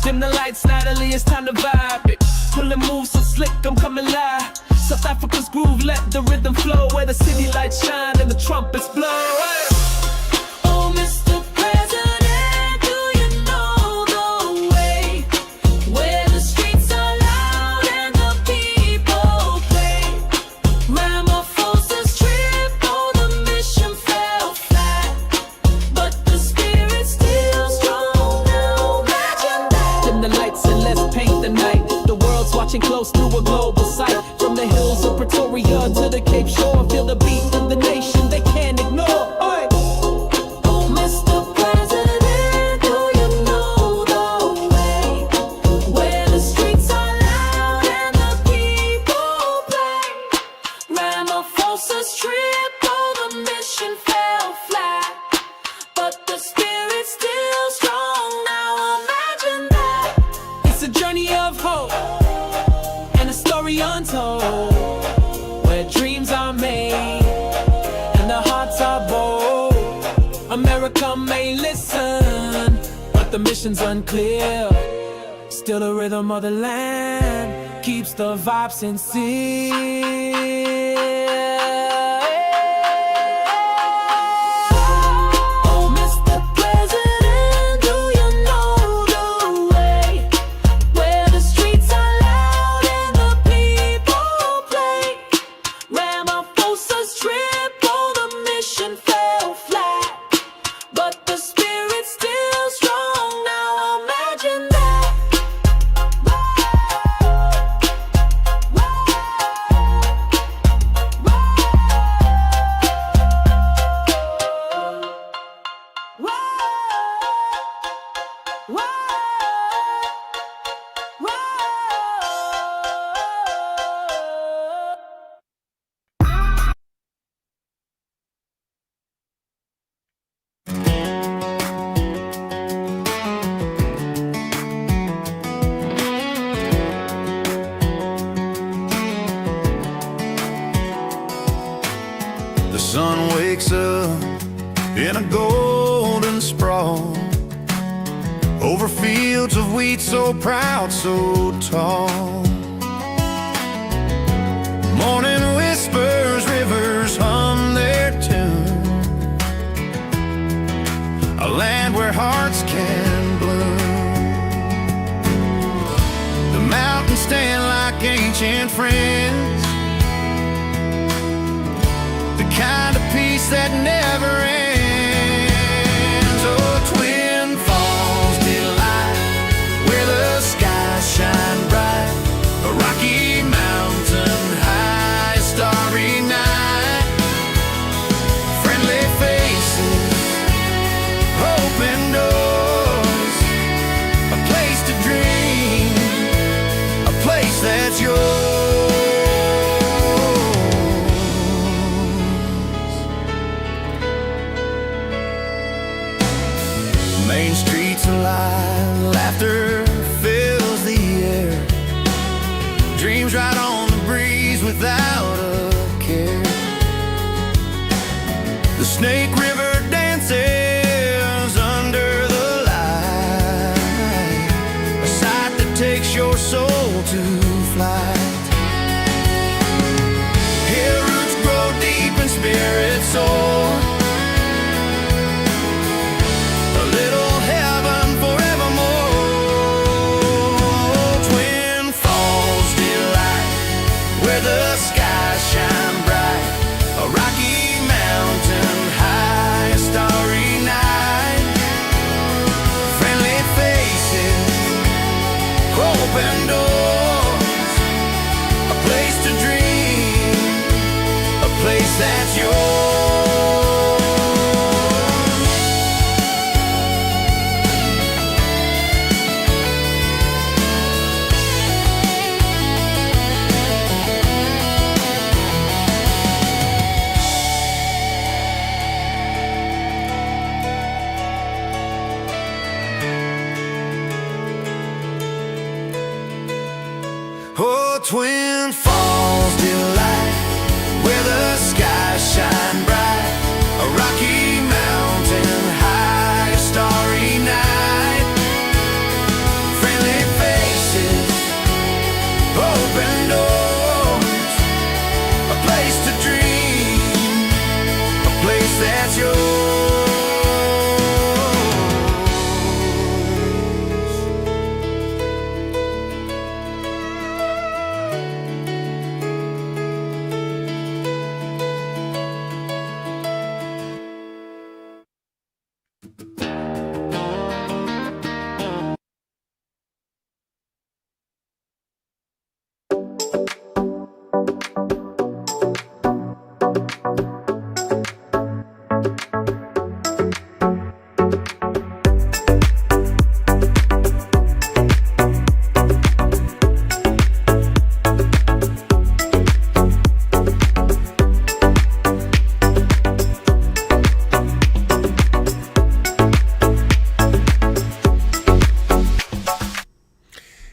Dim the lights, Natalie, it's time to vibe. Pulling moves so slick, I'm coming live. South Africa's groove, let the rhythm flow. Where the city lights shine and the trumpets blow. Hey. Oh, Mr. President, do you know the way? Where the streets are loud and the people play. Ramaphosa's trip, oh, the mission fell flat. But the spirit's still strong now, imagine that. Dim the lights and let's paint the night. The world's watching close to a global sight. From the hills of Pretoria to the Cape Shore, feel the beat of the nation they can't ignore. Oi. Oh, Mr. President, do you know the way? Where the streets are loud and the people play. Ramaphosa's trip, oh, the mission fell flat. But the spirit's still strong now, imagine that. It's a journey of hope and a story untold, where dreams are made and the hearts are bold. America may listen, but the mission's unclear. Still the rhythm of the land keeps the vibe sincere. The sun wakes up in a golden sprawl over fields of wheat so proud, so tall. Morning whispers, rivers hum their tune, a land where hearts can bloom. The mountains stand like ancient friends, the kind of peace that never ends. Oh, Twin Falls delight, where the skies shine bright, a rocky mountain high, starry night, friendly faces, open doors, a place to dream, a place that's yours. Main streets alive, laughter fills the air, dreams right on the breeze without a care. The Snake River dances under the light, a sight that takes your soul to flight. Here roots grow deep and spirits soar, the skies shine bright, a rocky mountain high, a starry night, friendly faces, open doors, a place to dream, a place that's yours. Oh, Twin Falls delight, where the skies shine bright, a rocky mountain high, a starry night, friendly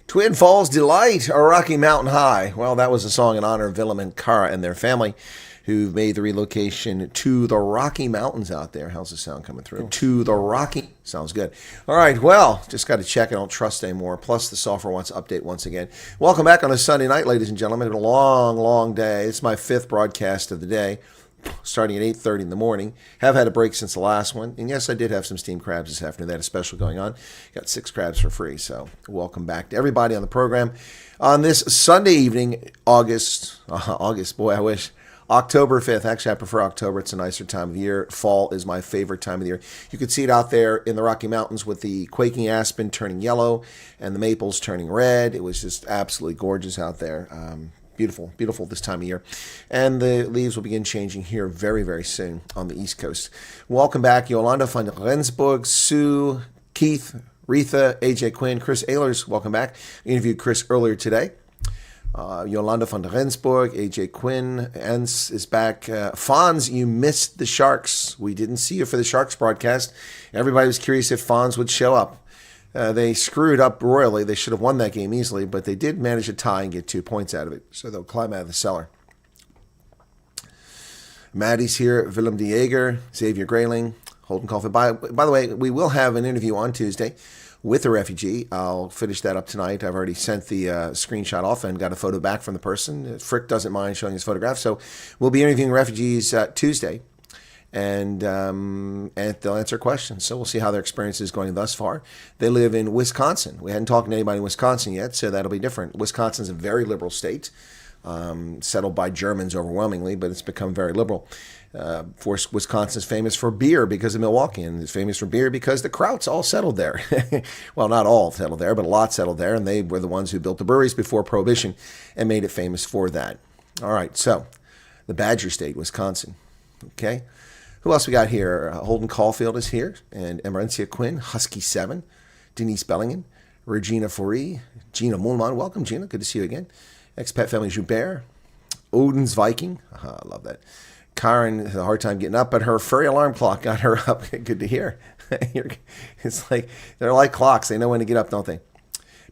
Twin Falls Delight or Rocky Mountain High. Well, that was a song in honor of Willem and Kara and their family who made the relocation to the Rocky Mountains out there. How's the sound coming through? To the Rocky. Sounds good. All right, well, just got to check. I don't trust anymore. Plus, the software wants to update once again. Welcome back on a Sunday night, ladies and gentlemen. It's been a long, long day. It's my 5th broadcast of the day, starting at 8:30 in the morning. Have had a break since the last one. And yes, I did have some steamed crabs this afternoon. They had a special going on. Got 6 crabs for free. So welcome back to everybody on the program. On this Sunday evening, August, boy, I wish. October 5th. Actually, I prefer October. It's a nicer time of year. Fall is my favorite time of the year. You can see it out there in the Rocky Mountains with the quaking aspen turning yellow and the maples turning red. It was just absolutely gorgeous out there. Beautiful, beautiful this time of year. And the leaves will begin changing here very, very soon on the East Coast. Welcome back, Yolanda van Rensburg, Sue, Keith, Retha, AJ Quinn, Chris Ehlers. Welcome back. I interviewed Chris earlier today. Yolanda van Rensburg, AJ Quinn, Ens is back. Fonz, you missed the Sharks. We didn't see you for the Sharks broadcast. Everybody was curious if Fonz would show up. They screwed up royally. They should have won that game easily, but they did manage a tie and get 2 points out of it. So they'll climb out of the cellar. Maddie's here. Willem de Jager, Xavier Grayling, Holden Caulfield. By the way, we will have an interview on Tuesday with a refugee. I'll finish that up tonight. I've already sent the screenshot off and got a photo back from the person. Frick doesn't mind showing his photograph. So we'll be interviewing refugees Tuesday. And they'll answer questions. So we'll see how their experience is going thus far. They live in Wisconsin. We hadn't talked to anybody in Wisconsin yet, so that'll be different. Wisconsin's a very liberal state, settled by Germans overwhelmingly, but it's become very liberal. Of course, Wisconsin's famous for beer because of Milwaukee, and it's famous for beer because the Krauts all settled there. Well, not all settled there, but a lot settled there, and they were the ones who built the breweries before Prohibition and made it famous for that. All right, so the Badger State, Wisconsin. Okay. Who else we got here? Holden Caulfield is here, and Emerencia Quinn, Husky 7, Denise Bellingham, Regina Foree, Gina Mulman. Welcome, Gina. Good to see you again. Expat Family Joubert, Odin's Viking. I love that. Karen had a hard time getting up, but her furry alarm clock got her up. Good to hear. It's like, they're like clocks. They know when to get up, don't they?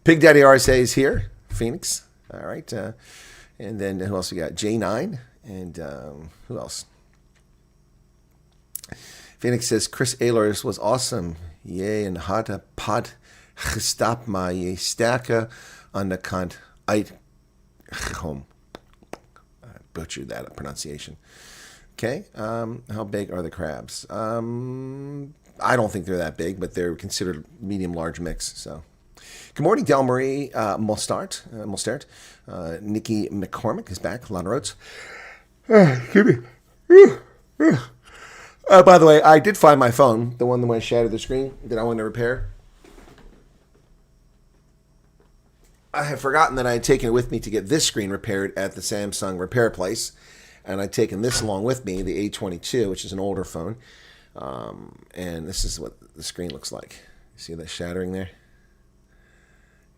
Pig Daddy RSA is here, Phoenix. All right. And then who else we got? J9. And who else? Phoenix says, Chris Ehlers was awesome. Yay, and had a pad gestap maar je sterker aan de kant uitgekomen. I butchered that pronunciation. Okay, how big are the crabs? I don't think they're that big, but they're considered medium-large mix. So, good morning, Del Marie Mostert. Nikki McCormick is back. Lana Rhodes. Excuse me. By the way, I did find my phone, the one that I shattered the screen that I wanted to repair. I had forgotten that I had taken it with me to get this screen repaired at the Samsung repair place. And I'd taken this along with me, the A22, which is an older phone. And this is what the screen looks like. You see that shattering there?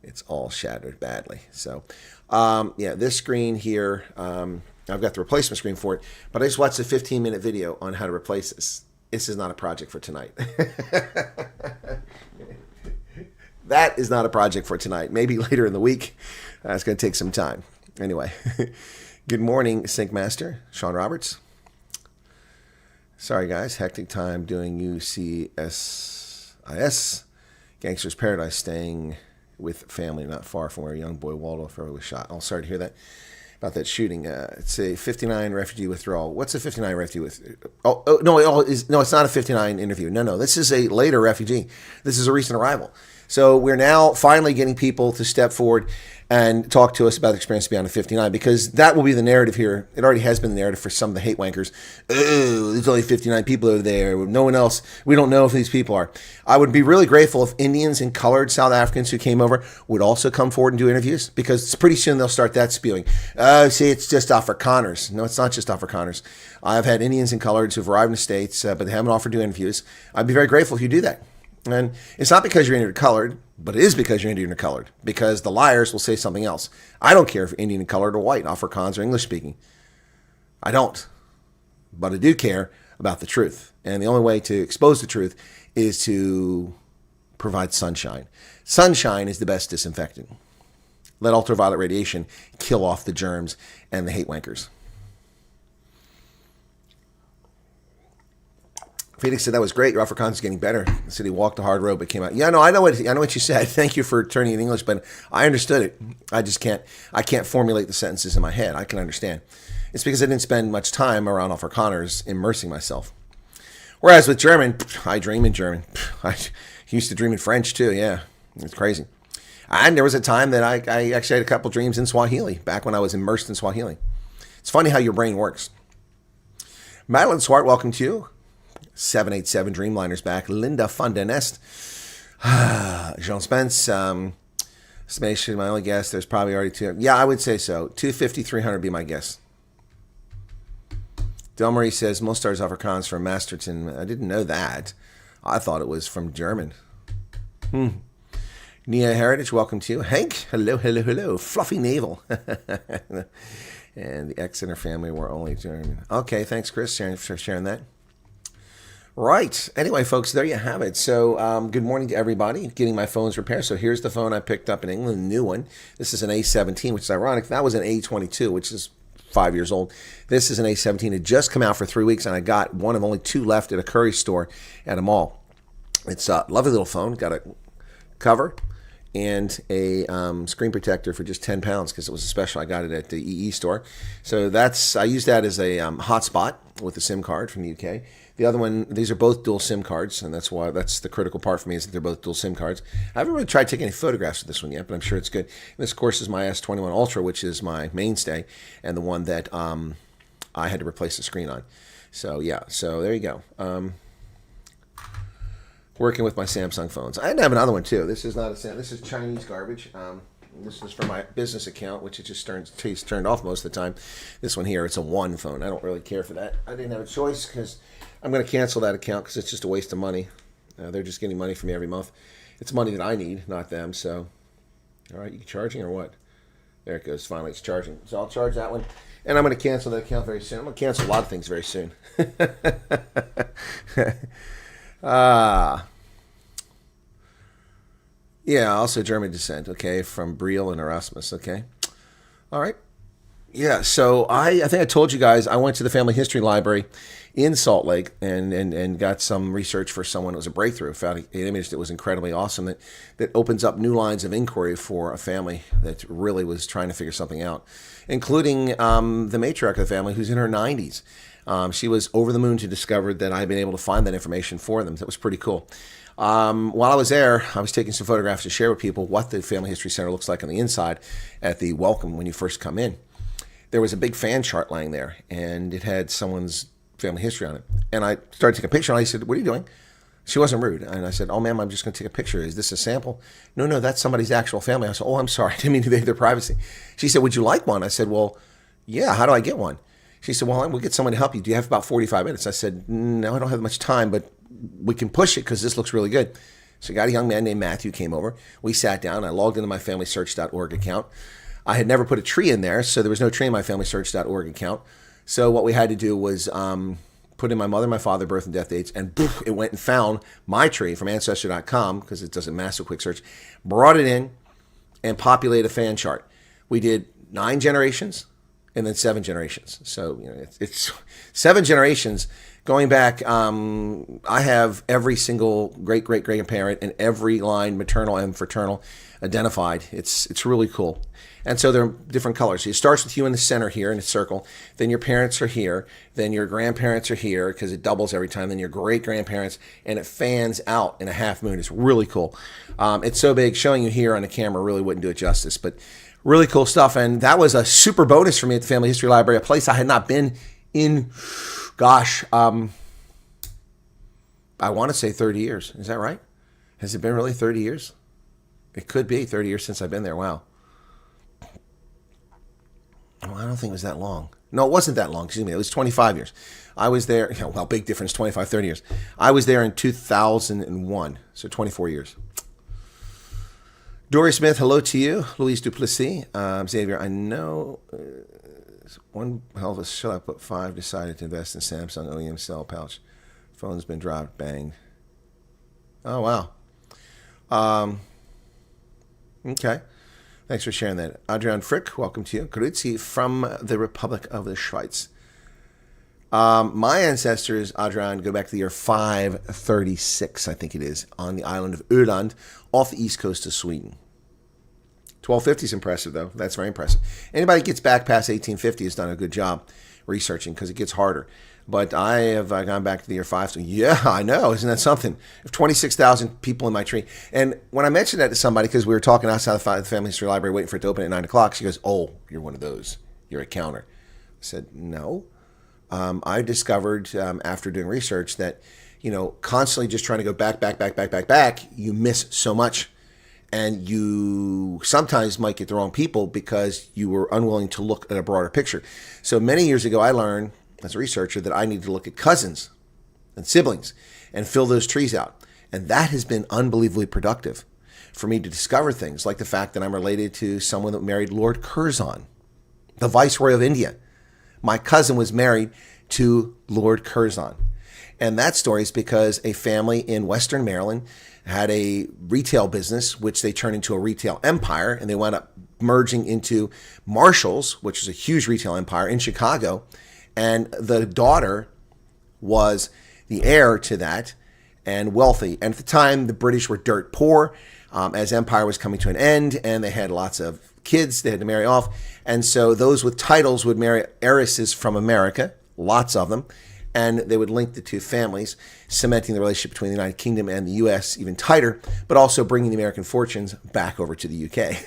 It's all shattered badly. So, yeah, this screen here... I've got the replacement screen for it, but I just watched a 15-minute video on how to replace this. This is not a project for tonight. That is not a project for tonight. Maybe later in the week. It's going to take some time. Anyway, good morning, Sync Master, Sean Roberts. Sorry, guys. Hectic time doing UCSIS. Gangster's Paradise, staying with family not far from where young boy Waldo Farrell was shot. Oh, sorry to hear that. About that shooting. It's a 59 refugee withdrawal. What's a 59 refugee with? No, it's not a 59 interview. No, this is a later refugee. This is a recent arrival. So we're now finally getting people to step forward and talk to us about the experience beyond a 59, because that will be the narrative here. It already has been the narrative for some of the hate wankers. Oh, there's only 59 people over there. No one else. We don't know if these people are. I would be really grateful if Indians and colored South Africans who came over would also come forward and do interviews, because pretty soon they'll start that spewing. See, it's just Afrikaners. No, it's not just Afrikaners. I've had Indians and coloreds who've arrived in the States, but they haven't offered to do interviews. I'd be very grateful if you do that. And it's not because you're Indian or colored, but it is because you're Indian or colored, because the liars will say something else. I don't care if you're Indian and colored or white, Afrikaans or English speaking. I don't. But I do care about the truth. And the only way to expose the truth is to provide sunshine. Sunshine is the best disinfectant. Let ultraviolet radiation kill off the germs and the hate wankers. Phoenix said that was great. Your Afrikaans is getting better. He said he walked a hard road but came out. Yeah, no, I know what you said. Thank you for turning in English, but I understood it. I can't formulate the sentences in my head. I can understand. It's because I didn't spend much time around Afrikaners immersing myself. Whereas with German, I dream in German. I used to dream in French too. Yeah, it's crazy. And there was a time that I actually had a couple dreams in Swahili back when I was immersed in Swahili. It's funny how your brain works. Madeline Swart, welcome to you. 787 Dreamliner's back. Linda Fundanest. Jean Spence. Estimation, my only guess. There's probably already two. Yeah, I would say so. 250, 300 would be my guess. Del Marie says, most stars Afrikaans from Masterton. I didn't know that. I thought it was from German. Nia Heritage, welcome to you. Hank, hello, hello, hello. Fluffy Navel. And the ex and her family were only German. Okay, thanks, Chris, for sharing that. Right. Anyway, folks, there you have it. So good morning to everybody. Getting my phones repaired. So here's the phone I picked up in England, a new one. This is an A17, which is ironic. That was an A22, which is 5 years old. This is an A17. It just come out for 3 weeks, and I got one of only two left at a Curry store at a mall. It's a lovely little phone. Got a cover and a screen protector for just 10 pounds because it was a special. I got it at the EE store. So I use that as a hotspot with a SIM card from the UK. The other one, these are both dual SIM cards, and that's the critical part for me is that they're both dual SIM cards. I haven't really tried taking any photographs of this one yet, but I'm sure it's good. And this, of course, is my S21 Ultra, which is my mainstay, and the one that I had to replace the screen on. So, yeah, so there you go. Working with my Samsung phones. I had to have another one, too. This is not this is Chinese garbage. This is for my business account, which it just stays turned off most of the time. This one here, it's a one phone. I don't really care for that. I didn't have a choice because I'm going to cancel that account because it's just a waste of money. They're just getting money from me every month. It's money that I need, not them. So, all right, you charging or what? There it goes. Finally, it's charging. So I'll charge that one. And I'm going to cancel that account very soon. I'm going to cancel a lot of things very soon. Yeah, also German descent, okay, from Briel and Erasmus, okay. All right. Yeah, so I think I told you guys I went to the Family History Library in Salt Lake and got some research for someone. It was a breakthrough. Found an image that was incredibly awesome that opens up new lines of inquiry for a family that really was trying to figure something out, including the matriarch of the family who's in her 90s. She was over the moon to discover that I had been able to find that information for them. That was pretty cool. While I was there, I was taking some photographs to share with people what the Family History Center looks like on the inside at the welcome when you first come in. There was a big fan chart lying there, and it had someone's family history on it. And I started taking a picture, and I said, "What are you doing?" She wasn't rude. And I said, "Oh, ma'am, I'm just going to take a picture. Is this a sample?" "No, that's somebody's actual family." I said, "Oh, I'm sorry. I didn't mean to invade their privacy." She said, "Would you like one?" I said, "Well, yeah. How do I get one?" She said, "Well, we'll get someone to help you. Do you have about 45 minutes?" I said, "No, I don't have much time, but we can push it because this looks really good." So I got a young man named Matthew came over. We sat down. I logged into my FamilySearch.org account. I had never put a tree in there, so there was no tree in my FamilySearch.org account. So what we had to do was put in my mother, my father, birth and death dates, and poof, it went and found my tree from Ancestry.com because it does a massive quick search, brought it in, and populated a fan chart. We did 9 generations and then 7 generations. So it's 7 generations. Going back, I have every single great-great-grandparent and every line maternal and fraternal identified. It's really cool. And so they're different colors. So it starts with you in the center here in a circle. Then your parents are here. Then your grandparents are here because it doubles every time. Then your great-grandparents, and it fans out in a half moon. It's really cool. It's so big. Showing you here on the camera really wouldn't do it justice, but really cool stuff. And that was a super bonus for me at the Family History Library, a place I had not been in, gosh, I want to say 30 years. Is that right? Has it been really 30 years? It could be 30 years since I've been there. Wow. Well, I don't think it was that long. No, it wasn't that long. Excuse me. It was 25 years. I was there. Well, big difference, 25, 30 years. I was there in 2001, so 24 years. Dory Smith, hello to you. Louise Duplessis. Xavier, I know one hell of a shut up, but 5 decided to invest in Samsung OEM cell pouch. Phone's been dropped, banged. Oh, wow. Okay. Thanks for sharing that. Adrian Frick, welcome to you. Grüezi from the Republic of the Schweiz. My ancestors, Adrian, go back to the year 536, I think it is, on the island of Öland, off the east coast of Sweden. 1250 is impressive, though. That's very impressive. Anybody who gets back past 1850 has done a good job researching because it gets harder. But I have gone back to the year 5. So yeah, I know. Isn't that something? I have 26,000 people in my tree. And when I mentioned that to somebody, because we were talking outside the Family History Library waiting for it to open at 9 o'clock, she goes, "Oh, you're one of those. You're a counter." I said, "No." I discovered after doing research that, constantly just trying to go back, you miss so much. And you sometimes might get the wrong people because you were unwilling to look at a broader picture. So many years ago, I learned as a researcher that I need to look at cousins and siblings and fill those trees out. And that has been unbelievably productive for me to discover things like the fact that I'm related to someone that married Lord Curzon, the Viceroy of India. My cousin was married to Lord Curzon. And that story is because a family in Western Maryland had a retail business, which they turned into a retail empire, and they wound up merging into Marshall's, which is a huge retail empire in Chicago. And the daughter was the heir to that and wealthy. And at the time, the British were dirt poor as empire was coming to an end, and they had lots of kids they had to marry off. And so those with titles would marry heiresses from America, lots of them, and they would link the two families, cementing the relationship between the United Kingdom and the U.S. even tighter, but also bringing the American fortunes back over to the U.K.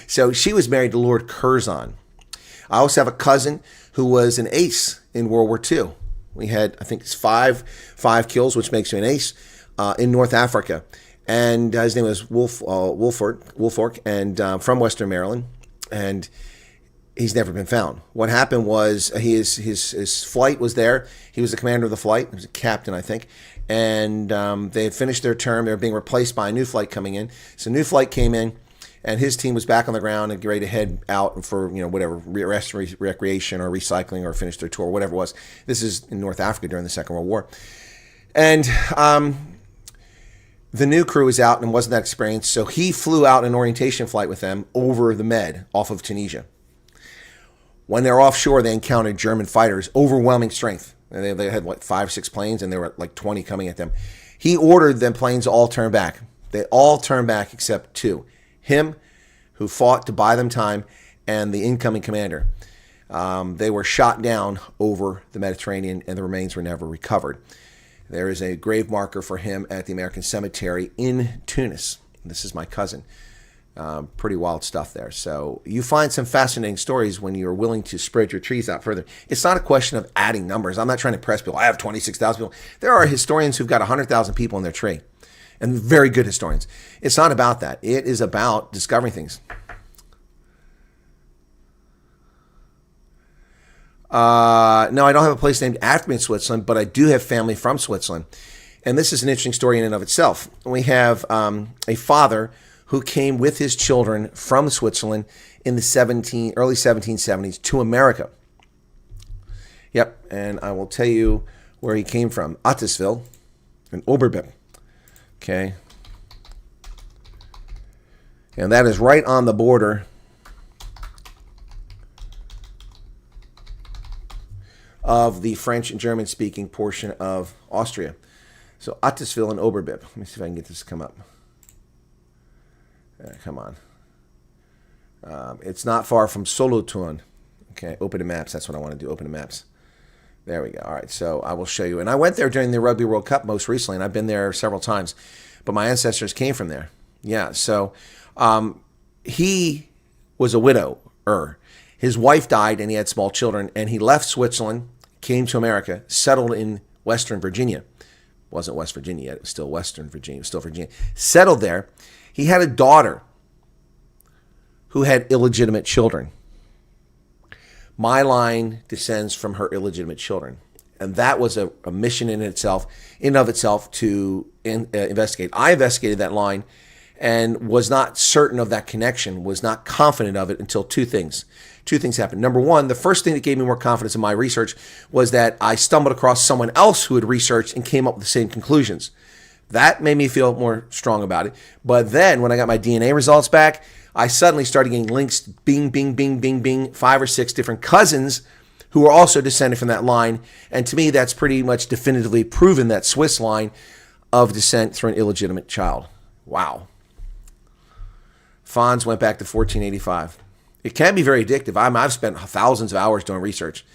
So she was married to Lord Curzon. I also have a cousin who was an ace in World War II. We had, I think it's five kills, which makes you an ace, in North Africa. And his name was Wolfork, and from Western Maryland. And he's never been found. What happened was his flight was there. He was the commander of the flight. He was a captain, I think. And they had finished their term. They were being replaced by a new flight coming in. So a new flight came in, and his team was back on the ground and ready to head out for, whatever, rest, recreation or recycling or finish their tour, whatever it was. This is in North Africa during the Second World War. And the new crew was out and wasn't that experienced, so he flew out an orientation flight with them over the Med off of Tunisia. When they were offshore, they encountered German fighters, overwhelming strength. They had like 5 or 6 planes, and there were like 20 coming at them. He ordered them planes to all turn back. They all turned back except 2. Him, who fought to buy them time, and the incoming commander. They were shot down over the Mediterranean, and the remains were never recovered. There is a grave marker for him at the American Cemetery in Tunis. This is my cousin. Pretty wild stuff there. So you find some fascinating stories when you're willing to spread your trees out further. It's not a question of adding numbers. I'm not trying to press people. I have 26,000 people. There are historians who've got 100,000 people in their tree, and very good historians. It's not about that. It is about discovering things. No, I don't have a place named after me in Switzerland, but I do have family from Switzerland. And this is an interesting story in and of itself. We have a father who came with his children from Switzerland in the early 1770s to America. Yep, and I will tell you where he came from. Attisville in Oberbib. Okay. And that is right on the border of the French and German-speaking portion of Austria. So Attisville and Oberbib. Let me see if I can get this to come up. Come on. It's not far from Solothurn. Okay, open to maps. That's what I want to do, open to maps. There we go. All right, so I will show you. And I went there during the Rugby World Cup most recently, and I've been there several times. But my ancestors came from there. Yeah, so he was a widower. His wife died, and he had small children, and he left Switzerland, came to America, settled in Western Virginia. Wasn't West Virginia yet. It was still Western Virginia. It was still Virginia. Settled there. He had a daughter who had illegitimate children. My line descends from her illegitimate children. And that was a mission in and of itself to investigate. I investigated that line and was not certain of that connection, was not confident of it until two things happened. Number one, the first thing that gave me more confidence in my research was that I stumbled across someone else who had researched and came up with the same conclusions. That made me feel more strong about it. But then when I got my DNA results back, I suddenly started getting links, bing, bing, bing, bing, bing, 5 or 6 different cousins who are also descended from that line. And to me, that's pretty much definitively proven that Swiss line of descent through an illegitimate child. Wow. Fonz went back to 1485. It can be very addictive. I've spent thousands of hours doing research.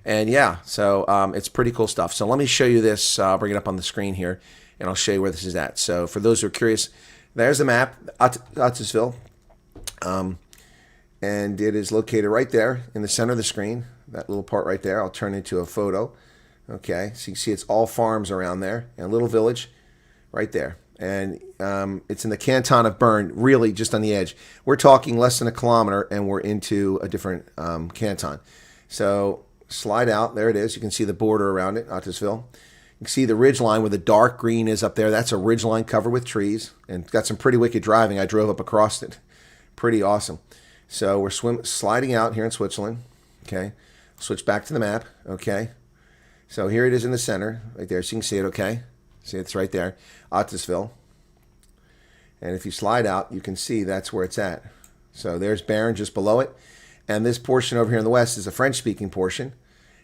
And yeah, so it's pretty cool stuff. So let me show you this. I'll bring it up on the screen here, and I'll show you where this is at. So for those who are curious, there's the map, Otisville. And it is located right there in the center of the screen. That little part right there, I'll turn into a photo. Okay, so you can see it's all farms around there, and a little village right there. And it's in the canton of Bern, really just on the edge. We're talking less than a kilometer, and we're into a different canton. So slide out, there it is. You can see the border around it, Otisville. You can see the ridge line where the dark green is up there. That's a ridge line covered with trees, and got some pretty wicked driving. I drove up across it. Pretty awesome. So we're sliding out here in Switzerland. Okay, switch back to the map. Okay, so here it is in the center, right there. So you can see it. Okay, see it's right there, Otisville. And if you slide out, you can see that's where it's at. So there's Bern just below it, and this portion over here in the west is a French-speaking portion,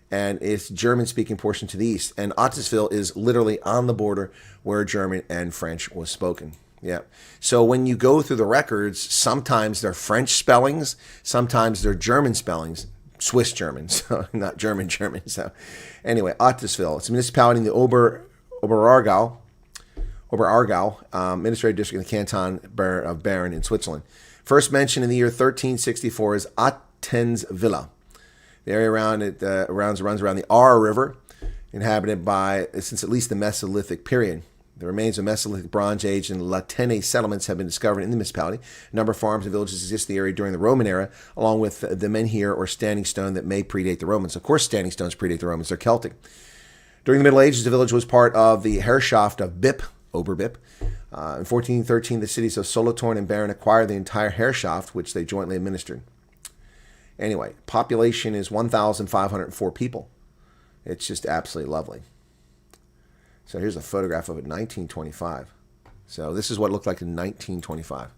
and it's German-speaking portion to the east. And Otisville is literally on the border where German and French was spoken. Yeah. So when you go through the records, sometimes they're French spellings, sometimes they're German spellings, Swiss German, so not German German. So anyway, Otisville. It's a municipality in the Oberargau, administrative district in the canton of Bern in Switzerland. First mentioned in the year 1364 is Attensvilla. The area around it runs around the Aar River, inhabited by since at least the Mesolithic period. The remains of Mesolithic, Bronze Age, and Latène settlements have been discovered in the municipality. A number of farms and villages exist in the area during the Roman era, along with the menhir or standing stone that may predate the Romans. Of course, standing stones predate the Romans. They're Celtic. During the Middle Ages, the village was part of the Herrschaft of Bip, Oberbip. In 1413, the cities of Solothurn and Bern acquired the entire Herrschaft, which they jointly administered. Anyway, population is 1,504 people. It's just absolutely lovely. So here's a photograph of it in 1925. So this is what it looked like in 1925.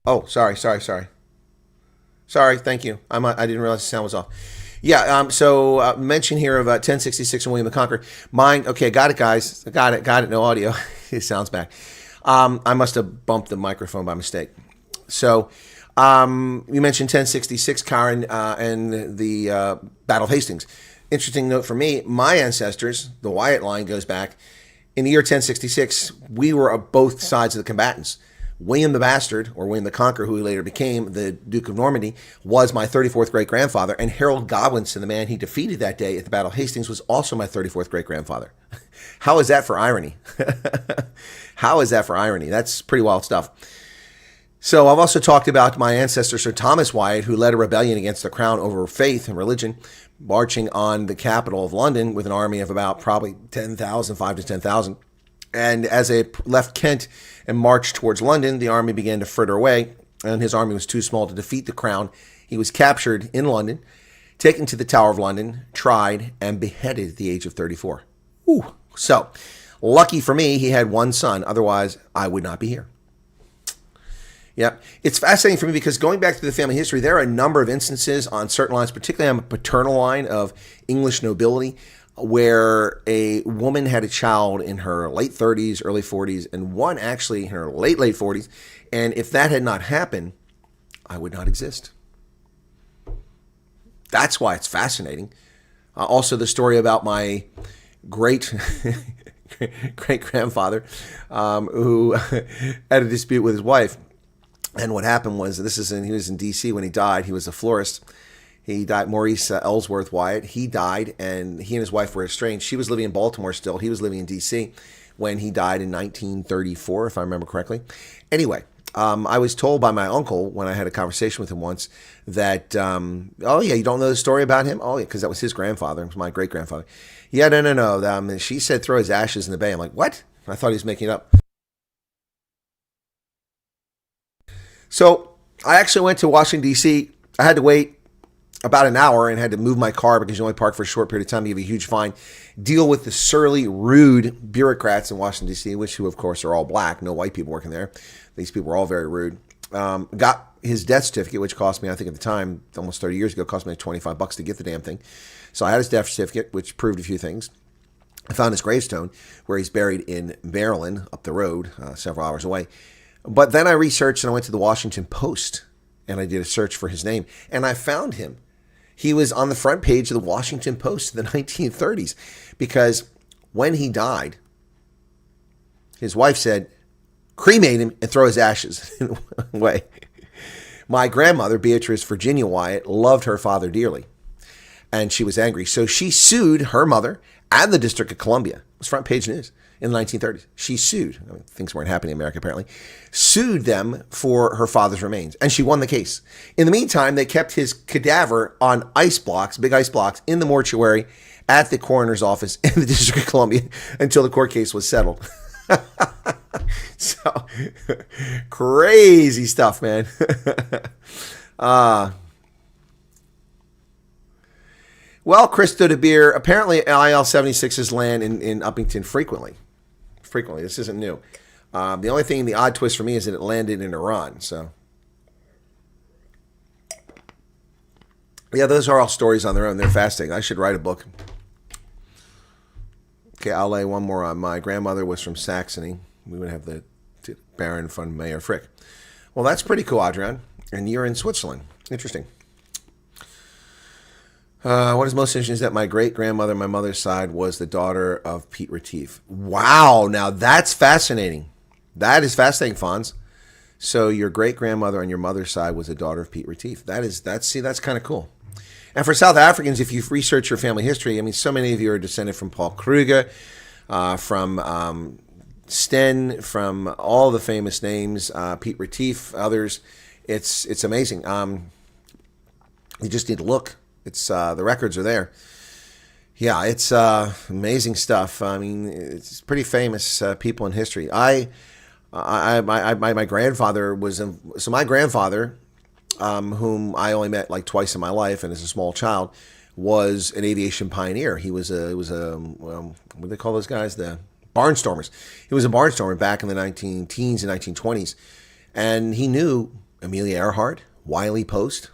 Oh, sorry. Sorry, thank you. I didn't realize the sound was off. Yeah, so mention here of 1066 and William the Conqueror. Mine, okay, got it, guys. Got it, no audio. It sounds back. I must have bumped the microphone by mistake. So you mentioned 1066, Karen, and the Battle of Hastings. Interesting note for me, my ancestors, the Wyatt line goes back. In the year 1066, we were on both sides of the combatants. William the Bastard, or William the Conqueror, who he later became the Duke of Normandy, was my 34th great-grandfather, and Harold Godwinson, the man he defeated that day at the Battle of Hastings, was also my 34th great-grandfather. How is that for irony? How is that for irony? That's pretty wild stuff. So I've also talked about my ancestor, Sir Thomas Wyatt, who led a rebellion against the crown over faith and religion, marching on the capital of London with an army of about probably 10,000, 5 to 10,000. And as they left Kent and marched towards London, the army began to fritter away, and his army was too small to defeat the crown. He was captured in London, taken to the Tower of London, tried, and beheaded at the age of 34. Ooh. So, lucky for me, he had one son. Otherwise, I would not be here. Yep. It's fascinating for me because going back to the family history, there are a number of instances on certain lines, particularly on a paternal line of English nobility, where a woman had a child in her late 30s, early 40s, and one actually in her late 40s. And if that had not happened, I would not exist. That's why it's fascinating. Also, the story about my great great grandfather who had a dispute with his wife. And what happened was, he was in D.C. when he died. He was a florist. He died, Maurice Ellsworth Wyatt. He died, and he and his wife were estranged. She was living in Baltimore still. He was living in D.C. when he died in 1934, if I remember correctly. Anyway, I was told by my uncle when I had a conversation with him once that, oh, yeah, you don't know the story about him? Oh, yeah, because that was his grandfather. It was my great-grandfather. Yeah, no. She said throw his ashes in the bay. I'm like, what? I thought he was making it up. So I actually went to Washington, D.C. I had to wait about an hour and had to move my car because you only park for a short period of time. You have a huge fine. Deal with the surly, rude bureaucrats in Washington, D.C., who, of course, are all black. No white people working there. These people were all very rude. Got his death certificate, which cost me, I think at the time, almost 30 years ago, cost me like $25 to get the damn thing. So I had his death certificate, which proved a few things. I found his gravestone where he's buried in Maryland, up the road, several hours away. But then I researched and I went to the Washington Post and I did a search for his name and I found him. He was on the front page of the Washington Post in the 1930s because when he died, his wife said, cremate him and throw his ashes away. My grandmother, Beatrice Virginia Wyatt, loved her father dearly and she was angry. So she sued her mother and the District of Columbia. It was front page news. In the 1930s, she sued. I mean, things weren't happening in America, apparently. Sued them for her father's remains, and she won the case. In the meantime, they kept his cadaver on ice blocks, big ice blocks, in the mortuary at the coroner's office in the District of Columbia until the court case was settled. So, crazy stuff, man. Well, Christo De Beer, apparently IL-76s land in Uppington frequently. This isn't new. The only thing, the odd twist for me is that it landed in Iran. So, yeah, those are all stories on their own. They're fascinating. I should write a book. Okay, I'll lay one more on. My grandmother was from Saxony. We would have the Baron von Mayer Frick. Well, that's pretty cool, Adrian. And you're in Switzerland. Interesting. What is most interesting is that my great-grandmother, my mother's side, was the daughter of Pete Retief. Wow, now that's fascinating. That is fascinating, Fonz. So your great-grandmother on your mother's side was a daughter of Pete Retief. That's kind of cool. And for South Africans, if you've researched your family history, I mean, so many of you are descended from Paul Kruger, from Sten, from all the famous names, Pete Retief, others. It's amazing. You just need to look. It's the records are there. Yeah, it's amazing stuff. I mean, it's pretty famous people in history. My grandfather was so my grandfather, whom I only met like twice in my life, and as a small child, was an aviation pioneer. He was what do they call those guys? The barnstormers. He was a barnstormer back in the 19-teens and 1920s, and he knew Amelia Earhart, Wiley Post.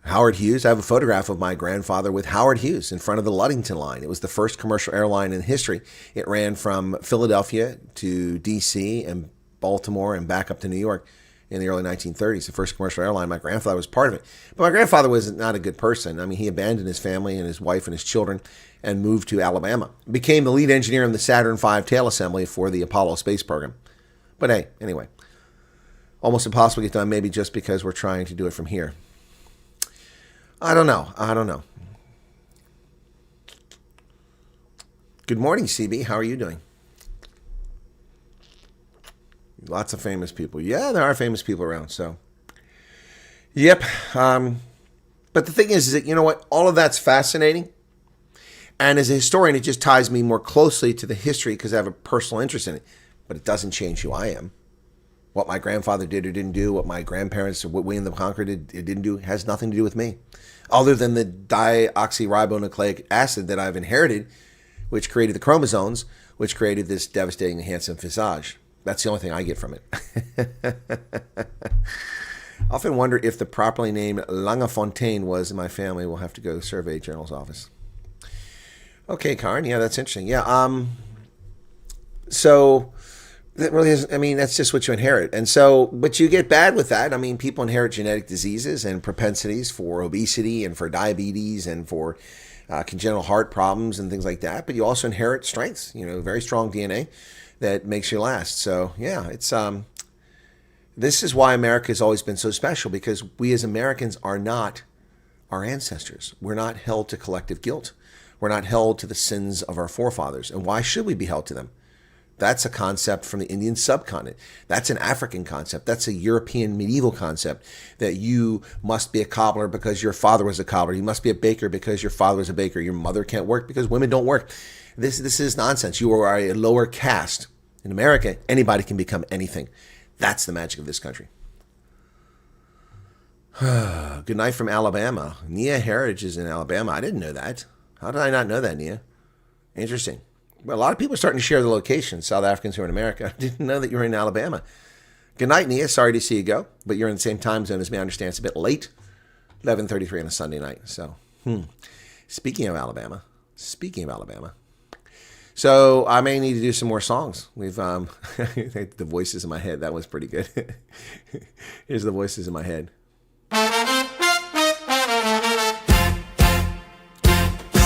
Howard Hughes. I have a photograph of my grandfather with Howard Hughes in front of the Ludington line. It was the first commercial airline in history. It ran from Philadelphia to D.C. and Baltimore and back up to New York in the early 1930s. The first commercial airline. My grandfather was part of it. But my grandfather was not a good person. I mean, he abandoned his family and his wife and his children and moved to Alabama. Became the lead engineer in the Saturn V tail assembly for the Apollo space program. But hey, anyway. Almost impossible to get done, maybe just because we're trying to do it from here. I don't know. Good morning, CB. How are you doing? Lots of famous people. Yeah, there are famous people around. So, yep. But the thing is that, you know what? All of that's fascinating. And as a historian, it just ties me more closely to the history because I have a personal interest in it. But it doesn't change who I am. What my grandfather did or didn't do, what my grandparents or what William the Conqueror did or didn't do, has nothing to do with me. Other than the deoxyribonucleic acid that I've inherited, which created the chromosomes, which created this devastating handsome visage. That's the only thing I get from it. I often wonder if the properly named Langefontaine was in my family. We'll have to go to the Survey General's office. Okay, Karen. Yeah, that's interesting. Yeah. So that really is, I mean, that's just what you inherit. And so, but you get bad with that. I mean, people inherit genetic diseases and propensities for obesity and for diabetes and for congenital heart problems and things like that, but you also inherit strengths, very strong DNA that makes you last. So yeah, it's this is why America has always been so special, because we as Americans are not our ancestors. We're not held to collective guilt. We're not held to the sins of our forefathers. And why should we be held to them? That's a concept from the Indian subcontinent. That's an African concept. That's a European medieval concept, that you must be a cobbler because your father was a cobbler. You must be a baker because your father was a baker. Your mother can't work because women don't work. This is nonsense. You are a lower caste. In America, anybody can become anything. That's the magic of this country. Good night from Alabama. Nia Heritage is in Alabama. I didn't know that. How did I not know that, Nia? Interesting. Well, a lot of people are starting to share the location, South Africans who are in America. I didn't know that you were in Alabama. Good night, Nia. Sorry to see you go, but you're in the same time zone as me. I understand it's a bit late. 11:33 on a Sunday night. So, Speaking of Alabama. So I may need to do some more songs. We've the voices in my head. That was pretty good. Here's the voices in my head.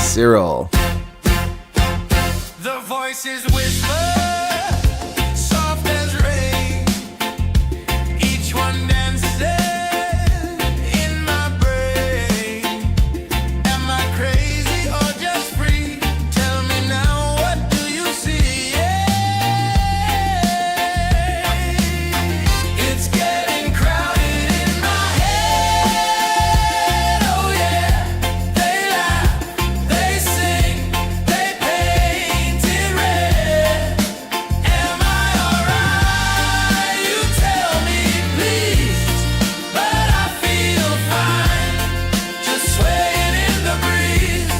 Cyril. The voices whisper, soft as rain. Each one dances in my brain. Am I crazy or just free? Tell me now, what do you see? It's getting crowded in my head. Oh yeah, they laugh, they sing, they paint it red. Am I alright? You tell me please. But I feel fine, just swaying in the breeze.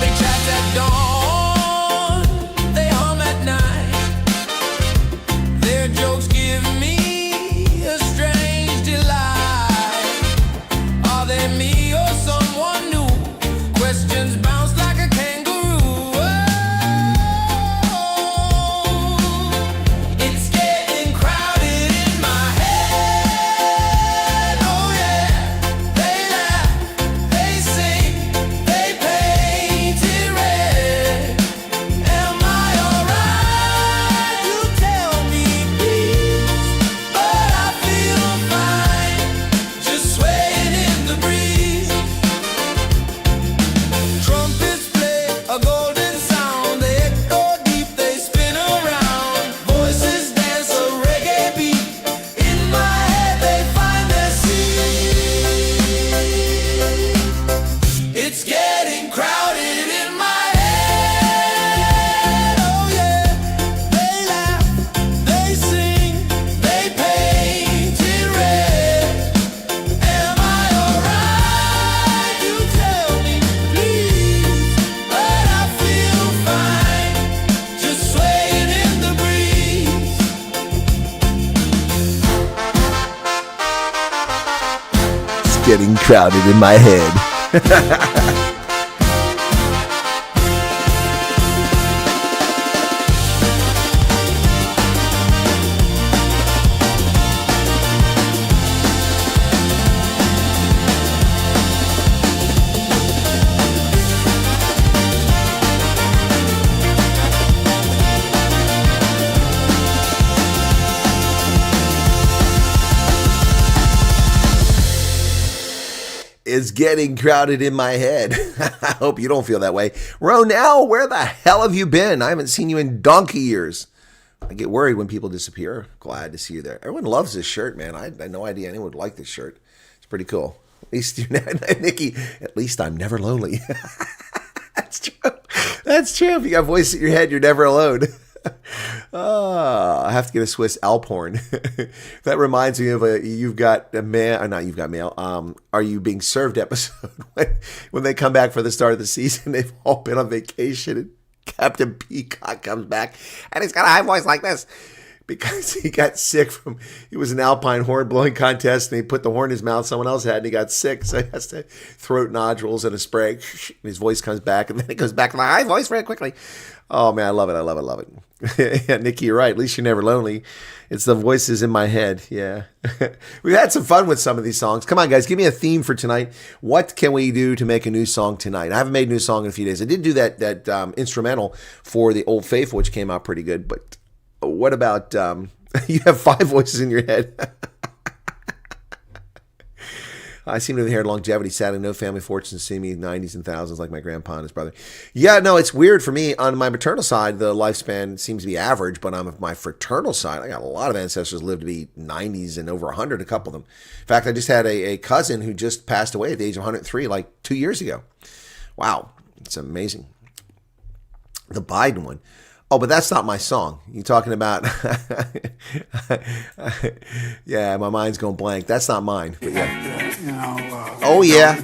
They chat at dawn, they hum at night. Their jokes give me a strange delight. Are they me or someone new? Questions bounce like a kangaroo. It's getting crowded in my head. Oh yeah, they laugh, they sing, they paint it red. Am I alright? You tell me please. But I feel fine, just swaying in the breeze. Trumpets play a golden sound. They echo deep, they spin around. Voices dance a reggae beat. In my head they find their seat. It's getting crowded in my head. Oh yeah, they laugh, they sing, they paint it red. Am I alright? You tell me please. But I feel fine, just swaying in the breeze. It's getting crowded in my head. It's getting crowded in my head. I hope you don't feel that way. Ronell, where the hell have you been? I haven't seen you in donkey years. I get worried when people disappear. Glad to see you there. Everyone loves this shirt, man. I had no idea anyone would like this shirt. It's pretty cool. At least you're not, Nikki, at least I'm never lonely. That's true. That's true. If you got a voice in your head, you're never alone. I have to get a Swiss Alphorn. That reminds me of a You've Got a Man, not You've Got Mail, Are You Being Served episode. When they come back for the start of the season, they've all been on vacation, and Captain Peacock comes back, and he's got a high voice like this because he got sick from, it was an alpine horn blowing contest, and he put the horn in his mouth someone else had, and he got sick, so he has to throat nodules and a spray, and his voice comes back, and then it goes back to my high voice very quickly. Oh man, I love it. I love it. I love it. Yeah, Nikki, you're right. At least you're never lonely. It's the voices in my head. Yeah. We've had some fun with some of these songs. Come on, guys. Give me a theme for tonight. What can we do to make a new song tonight? I haven't made a new song in a few days. I did do that instrumental for the Old Faithful, which came out pretty good. But what about you have 5 voices in your head? I seem to have inherited longevity. Sadly, no family fortune to see me 90s and thousands like my grandpa and his brother. Yeah, no, it's weird for me. On my maternal side, the lifespan seems to be average, but on my fraternal side, I got a lot of ancestors live to be 90s and over 100, a couple of them. In fact, I just had a cousin who just passed away at the age of 103, like 2 years ago. Wow, it's amazing. The Biden one. Oh, but that's not my song. You're talking about, yeah, my mind's going blank. That's not mine. But yeah. Oh yeah.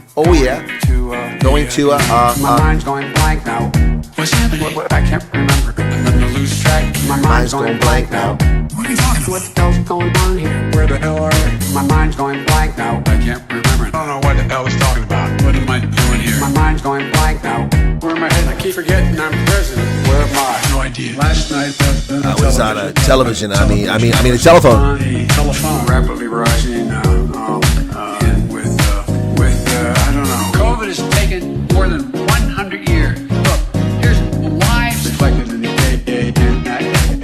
Going to my mind's going blank now. What's happening? I can't remember. I'm gonna lose track. My mind's going blank now. What are you talking about? What the hell's going on here? Where the hell are we? My mind's going blank now. I can't remember. I don't know what the hell he's talking about. What am I doing here? My mind's going blank now. Where am I headed? I keep forgetting I'm president. Where am I? No idea. Last night I was on a television. I mean a telephone. Telephone rapidly rising. And with I don't know. COVID has taken more than 100 years. Look, here's why. Reflected in the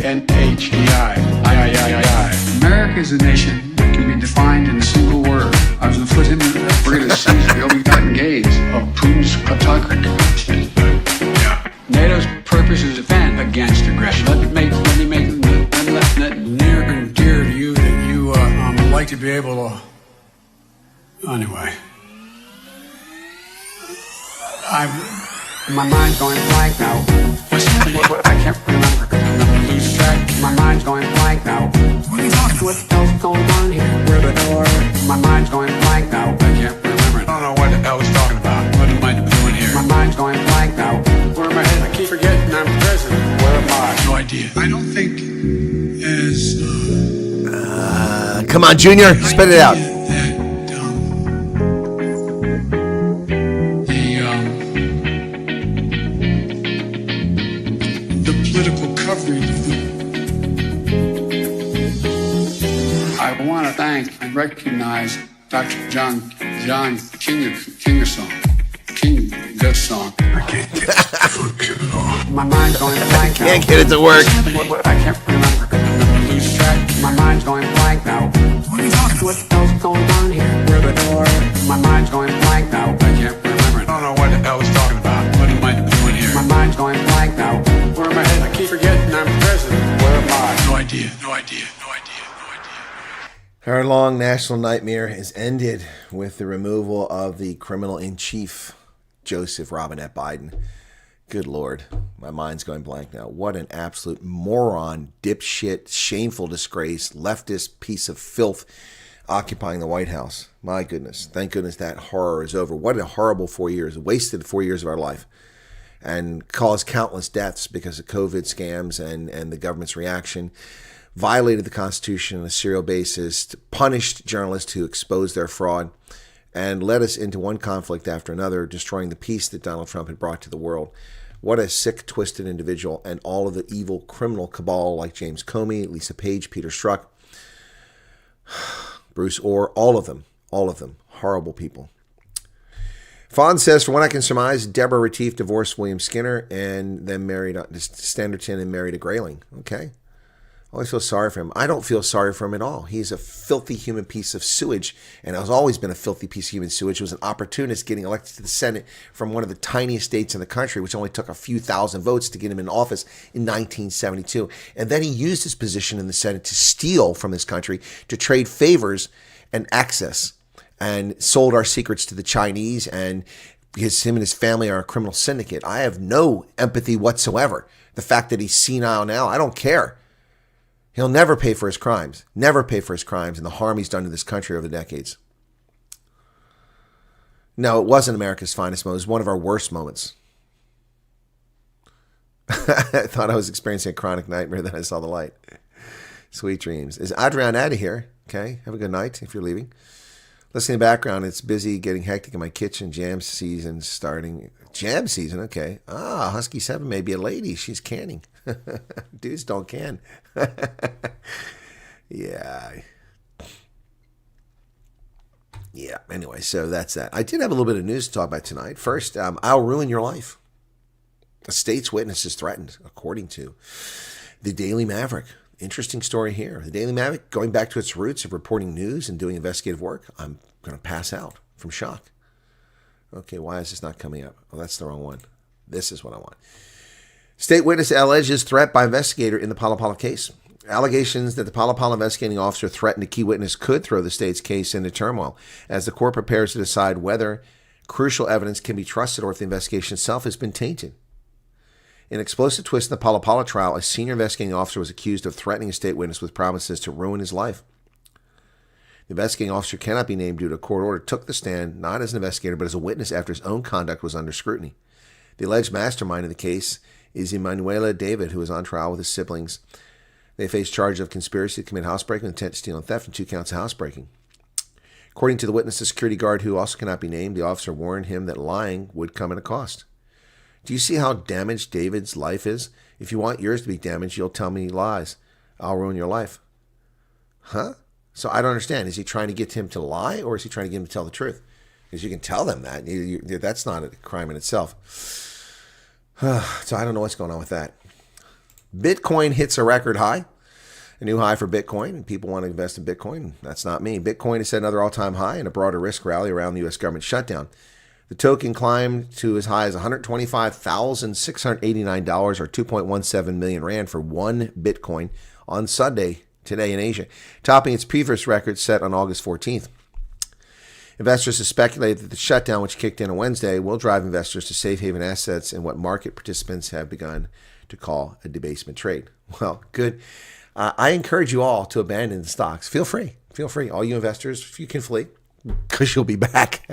NHEI. America is a nation that can be defined in a single word. I was the foot in the We're gonna seize the ill-begotten gains of Putin's autocracy. Yeah. NATO's purpose is to defend against aggression. Let me make Near and dear to you that you like to be able to. Anyway. My mind's going blank now. What's happening? I can't remember. I'm gonna lose track. My mind's going blank now. What are you talking about? What the hell's going on here? Where the hell are we? My mind's going blank now. I can't remember. I don't know what the hell he's talking about. What am I doing here? My mind's going blank now. Where am I headed? I keep forgetting I'm president. Where am I? No idea. I don't think as Come on, Junior, spit it out. the political coverage. I want to thank and recognize Dr. John Kingersong. Good song. I can't get it at all. My mind's going blank now. Can't get it to work. I can't remember. I'm gonna lose track. My mind's going blank now. What are you talking about? What the hell's going on here? Where the hell are we? My mind's going blank now. I can't remember. I don't know what the hell he's talking about. What am I doing here? My mind's going blank now. Where am I headed? I keep forgetting I'm president. Where am I? No idea. Our long national nightmare is ended with the removal of the criminal-in-chief, Joseph Robinette Biden. Good Lord, my mind's going blank now. What an absolute moron, dipshit, shameful disgrace, leftist piece of filth occupying the White House. My goodness, thank goodness that horror is over. What a horrible 4 years, wasted 4 years of our life, and caused countless deaths because of COVID scams and the government's reaction. Violated the Constitution on a serial basis, punished journalists who exposed their fraud, and led us into one conflict after another, destroying the peace that Donald Trump had brought to the world. What a sick, twisted individual, and all of the evil criminal cabal like James Comey, Lisa Page, Peter Strzok, Bruce Orr, all of them, horrible people. Fawn says, from what I can surmise, Deborah Retief divorced William Skinner and then married Standerton and married a Grayling. Okay. I always feel sorry for him. I don't feel sorry for him at all. He's a filthy human piece of sewage, and has always been a filthy piece of human sewage. He was an opportunist getting elected to the Senate from one of the tiniest states in the country, which only took a few thousand votes to get him in office in 1972. And then he used his position in the Senate to steal from this country, to trade favors and access, and sold our secrets to the Chinese, and because him and his family are a criminal syndicate. I have no empathy whatsoever. The fact that he's senile now, I don't care. He'll never pay for his crimes, and the harm he's done to this country over the decades. No, it wasn't America's finest moment. It was one of our worst moments. I thought I was experiencing a chronic nightmare, then I saw the light. Sweet dreams. Is Adrian out of here? Okay, have a good night if you're leaving. Listening in the background, it's busy getting hectic in my kitchen. Jam season starting. Jam season, okay. Ah, Husky 7 may be a lady. She's canning. Dudes don't can. Yeah. Yeah, anyway, so that's that. I did have a little bit of news to talk about tonight. First, I'll ruin your life. A state's witness is threatened, according to the Daily Maverick. Interesting story here. The Daily Maverick, going back to its roots of reporting news and doing investigative work, I'm going to pass out from shock. Okay, why is this not coming up? Oh, that's the wrong one. This is what I want. State witness alleges threat by investigator in the Palo Palo case. Allegations that the Palo Palo investigating officer threatened a key witness could throw the state's case into turmoil as the court prepares to decide whether crucial evidence can be trusted or if the investigation itself has been tainted. In an explosive twist in the Palo Palo trial, a senior investigating officer was accused of threatening a state witness with promises to ruin his life. The investigating officer cannot be named due to a court order, took the stand not as an investigator but as a witness after his own conduct was under scrutiny. The alleged mastermind of the case is Emanuela David, who is on trial with his siblings. They face charges of conspiracy to commit housebreaking, intent to steal, and theft, and 2 counts of housebreaking. According to the witness, the security guard, who also cannot be named, the officer warned him that lying would come at a cost. Do you see how damaged David's life is? If you want yours to be damaged, you'll tell me lies. I'll ruin your life. Huh? So I don't understand. Is he trying to get him to lie, or is he trying to get him to tell the truth? Because you can tell them that. That's not a crime in itself. So I don't know what's going on with that. Bitcoin hits a record high. A new high for Bitcoin, and people want to invest in Bitcoin. That's not me. Bitcoin has set another all-time high in a broader risk rally around the U.S. government shutdown. The token climbed to as high as $125,689, or 2.17 million rand for one Bitcoin on Sunday today in Asia, topping its previous record set on August 14th. Investors have speculated that the shutdown, which kicked in on Wednesday, will drive investors to safe haven assets in what market participants have begun to call a debasement trade. Well, good. I encourage you all to abandon the stocks. Feel free. Feel free. All you investors, if you can flee, because you'll be back.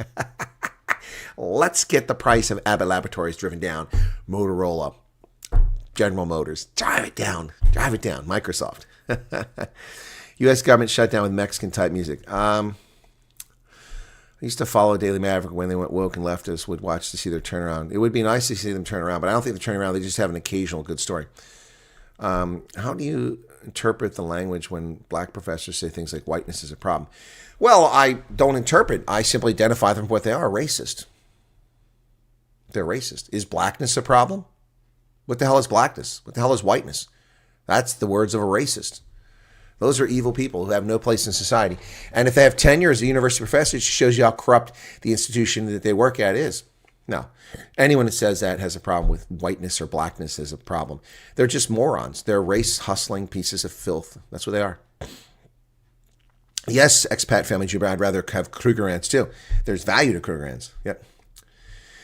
Let's get the price of Abbott Laboratories driven down. Motorola, General Motors, drive it down. Drive it down. Microsoft. U.S. government shutdown with Mexican-type music. I used to follow Daily Maverick when they went woke and leftists would watch to see their turnaround. It would be nice to see them turn around, but I don't think they're turning around. They just have an occasional good story. How do you interpret the language when black professors say things like whiteness is a problem? Well, I don't interpret. I simply identify them for what they are, racist. They're racist. Is blackness a problem? What the hell is blackness? What the hell is whiteness? That's the words of a racist. Those are evil people who have no place in society. And if they have tenure as a university professor, it shows you how corrupt the institution that they work at is. No. Anyone that says that has a problem with whiteness or blackness is a problem. They're just morons. They're race-hustling pieces of filth. That's what they are. Yes, expat family Jew, but I'd rather have Krugerrands too. There's value to Krugerrands. Yep.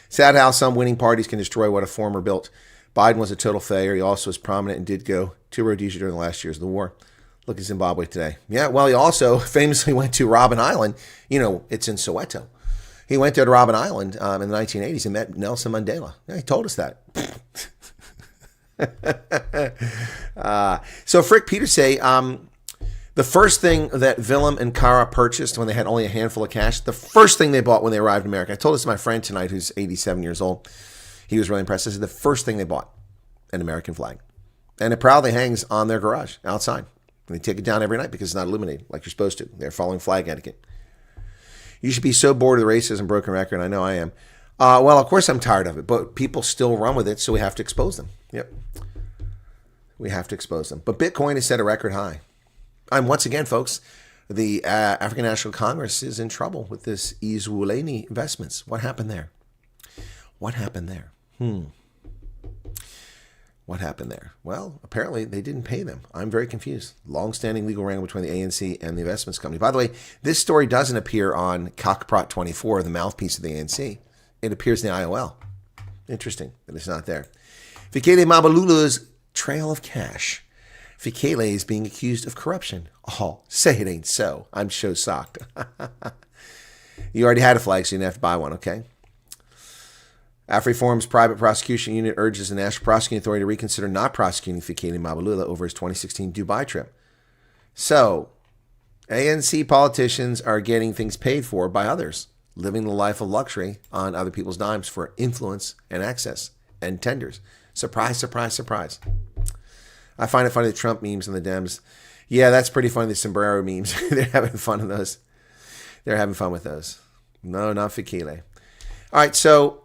Sad how some winning parties can destroy what a former built. Biden was a total failure. He also was prominent and did go to Rhodesia during the last years of the war. Look at Zimbabwe today. Yeah, well, he also famously went to Robben Island. You know, it's in Soweto. He went there to Robben Island in the 1980s and met Nelson Mandela. Yeah, he told us that. So Frick Peters say, the first thing that Willem and Kara purchased when they had only a handful of cash, the first thing they bought when they arrived in America, I told this to my friend tonight who's 87 years old. He was really impressed. I said the first thing they bought, an American flag. And it proudly hangs on their garage outside. And they take it down every night because it's not illuminated like you're supposed to. They're following flag etiquette. You should be so bored of the racism, broken record. I know I am. Well, of course I'm tired of it, but people still run with it, so we have to expose them. Yep. We have to expose them. But Bitcoin has set a record high. And once again, folks, the African National Congress is in trouble with this Izuleni investments. What happened there? What happened there? What happened there? Well, apparently they didn't pay them. I'm very confused. Long-standing legal wrangle between the ANC and the investments company. By the way, this story doesn't appear on Cockprot 24, the mouthpiece of the ANC. It appears in the IOL. Interesting that it's not there. Fikele Mabalula's trail of cash. Fikele is being accused of corruption. Oh, say it ain't so. I'm so shocked. You already had a flag, so you didn't have to buy one, okay? AfriForum's private prosecution unit urges the National Prosecuting Authority to reconsider not prosecuting Fikele Mabalula over his 2016 Dubai trip. So, ANC politicians are getting things paid for by others, living the life of luxury on other people's dimes for influence and access and tenders. Surprise, surprise, surprise. I find it funny, the Trump memes and the Dems. Yeah, that's pretty funny, the sombrero memes. They're having fun with those. They're having fun with those. No, not Fikile. All right, so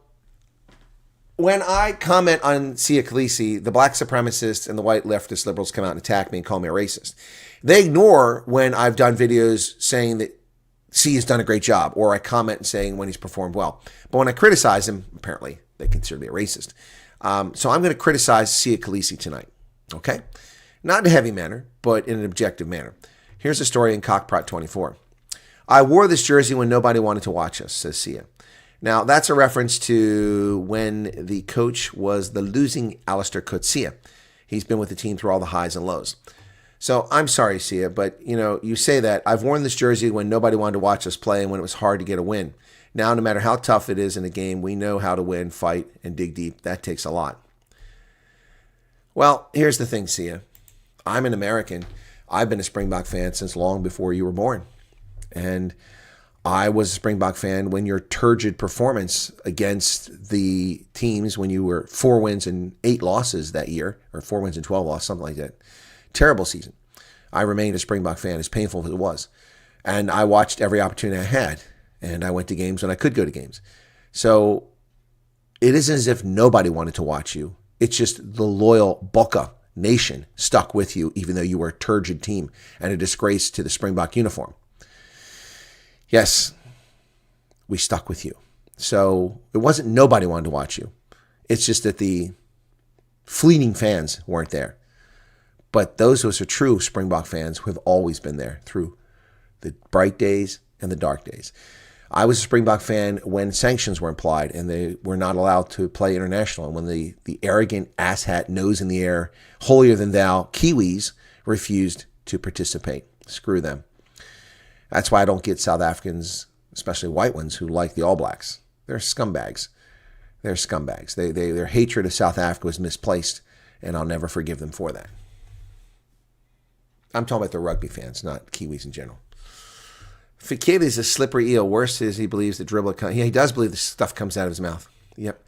when I comment on Sia Khaleesi, the black supremacists and the white leftist liberals come out and attack me and call me a racist. They ignore when I've done videos saying that Sia's done a great job, or I comment and saying when he's performed well. But when I criticize him, apparently they consider me a racist. So I'm going to criticize Sia Khaleesi tonight, okay? Not in a heavy manner, but in an objective manner. Here's a story in Cockprot 24. I wore this jersey when nobody wanted to watch us, says Sia. Now, that's a reference to when the coach was the losing Alistair Coetzee. He's been with the team through all the highs and lows. So I'm sorry, Sia, but you say that. I've worn this jersey when nobody wanted to watch us play and when it was hard to get a win. Now, no matter how tough it is in a game, we know how to win, fight, and dig deep. That takes a lot. Well, here's the thing, Sia. I'm an American. I've been a Springbok fan since long before you were born. And I was a Springbok fan when your turgid performance against the teams when you were 4 wins and 8 losses that year, or 4 wins and 12 losses, something like that. Terrible season. I remained a Springbok fan, as painful as it was. And I watched every opportunity I had. And I went to games when I could go to games. So it isn't as if nobody wanted to watch you. It's just the loyal Boca nation stuck with you, even though you were a turgid team and a disgrace to the Springbok uniform. Yes, we stuck with you. So it wasn't nobody wanted to watch you. It's just that the fleeting fans weren't there. But those of us who are true Springbok fans who have always been there through the bright days and the dark days. I was a Springbok fan when sanctions were applied and they were not allowed to play international. And when the arrogant asshat nose in the air, holier than thou Kiwis refused to participate. Screw them. That's why I don't get South Africans, especially white ones, who like the All Blacks. They're scumbags. They're scumbags. Their hatred of South Africa was misplaced, and I'll never forgive them for that. I'm talking about the rugby fans, not Kiwis in general. Fikile is a slippery eel. Worse is he believes the dribble. He does believe the stuff comes out of his mouth. Yep,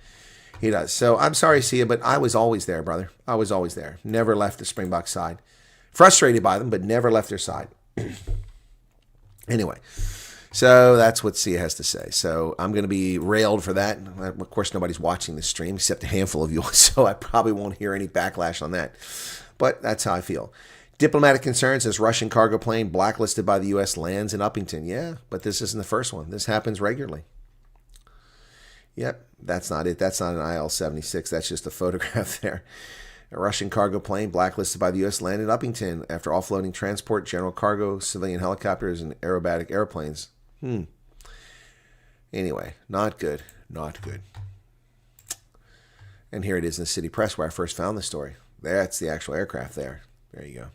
he does. So I'm sorry, Sia, but I was always there, brother. I was always there. Never left the Springbok side. Frustrated by them, but never left their side. Anyway, so that's what Sia has to say. So I'm going to be railed for that. Of course, nobody's watching this stream except a handful of you, so I probably won't hear any backlash on that. But that's how I feel. Diplomatic concerns as Russian cargo plane blacklisted by the U.S. lands in Uppington. Yeah, but this isn't the first one. This happens regularly. Yep, that's not it. That's not an IL-76. That's just a photograph there. A Russian cargo plane blacklisted by the U.S. landed in Uppington after offloading transport, general cargo, civilian helicopters, and aerobatic airplanes. Anyway, not good. Not good. And here it is in the city press where I first found the story. That's the actual aircraft there. There you go.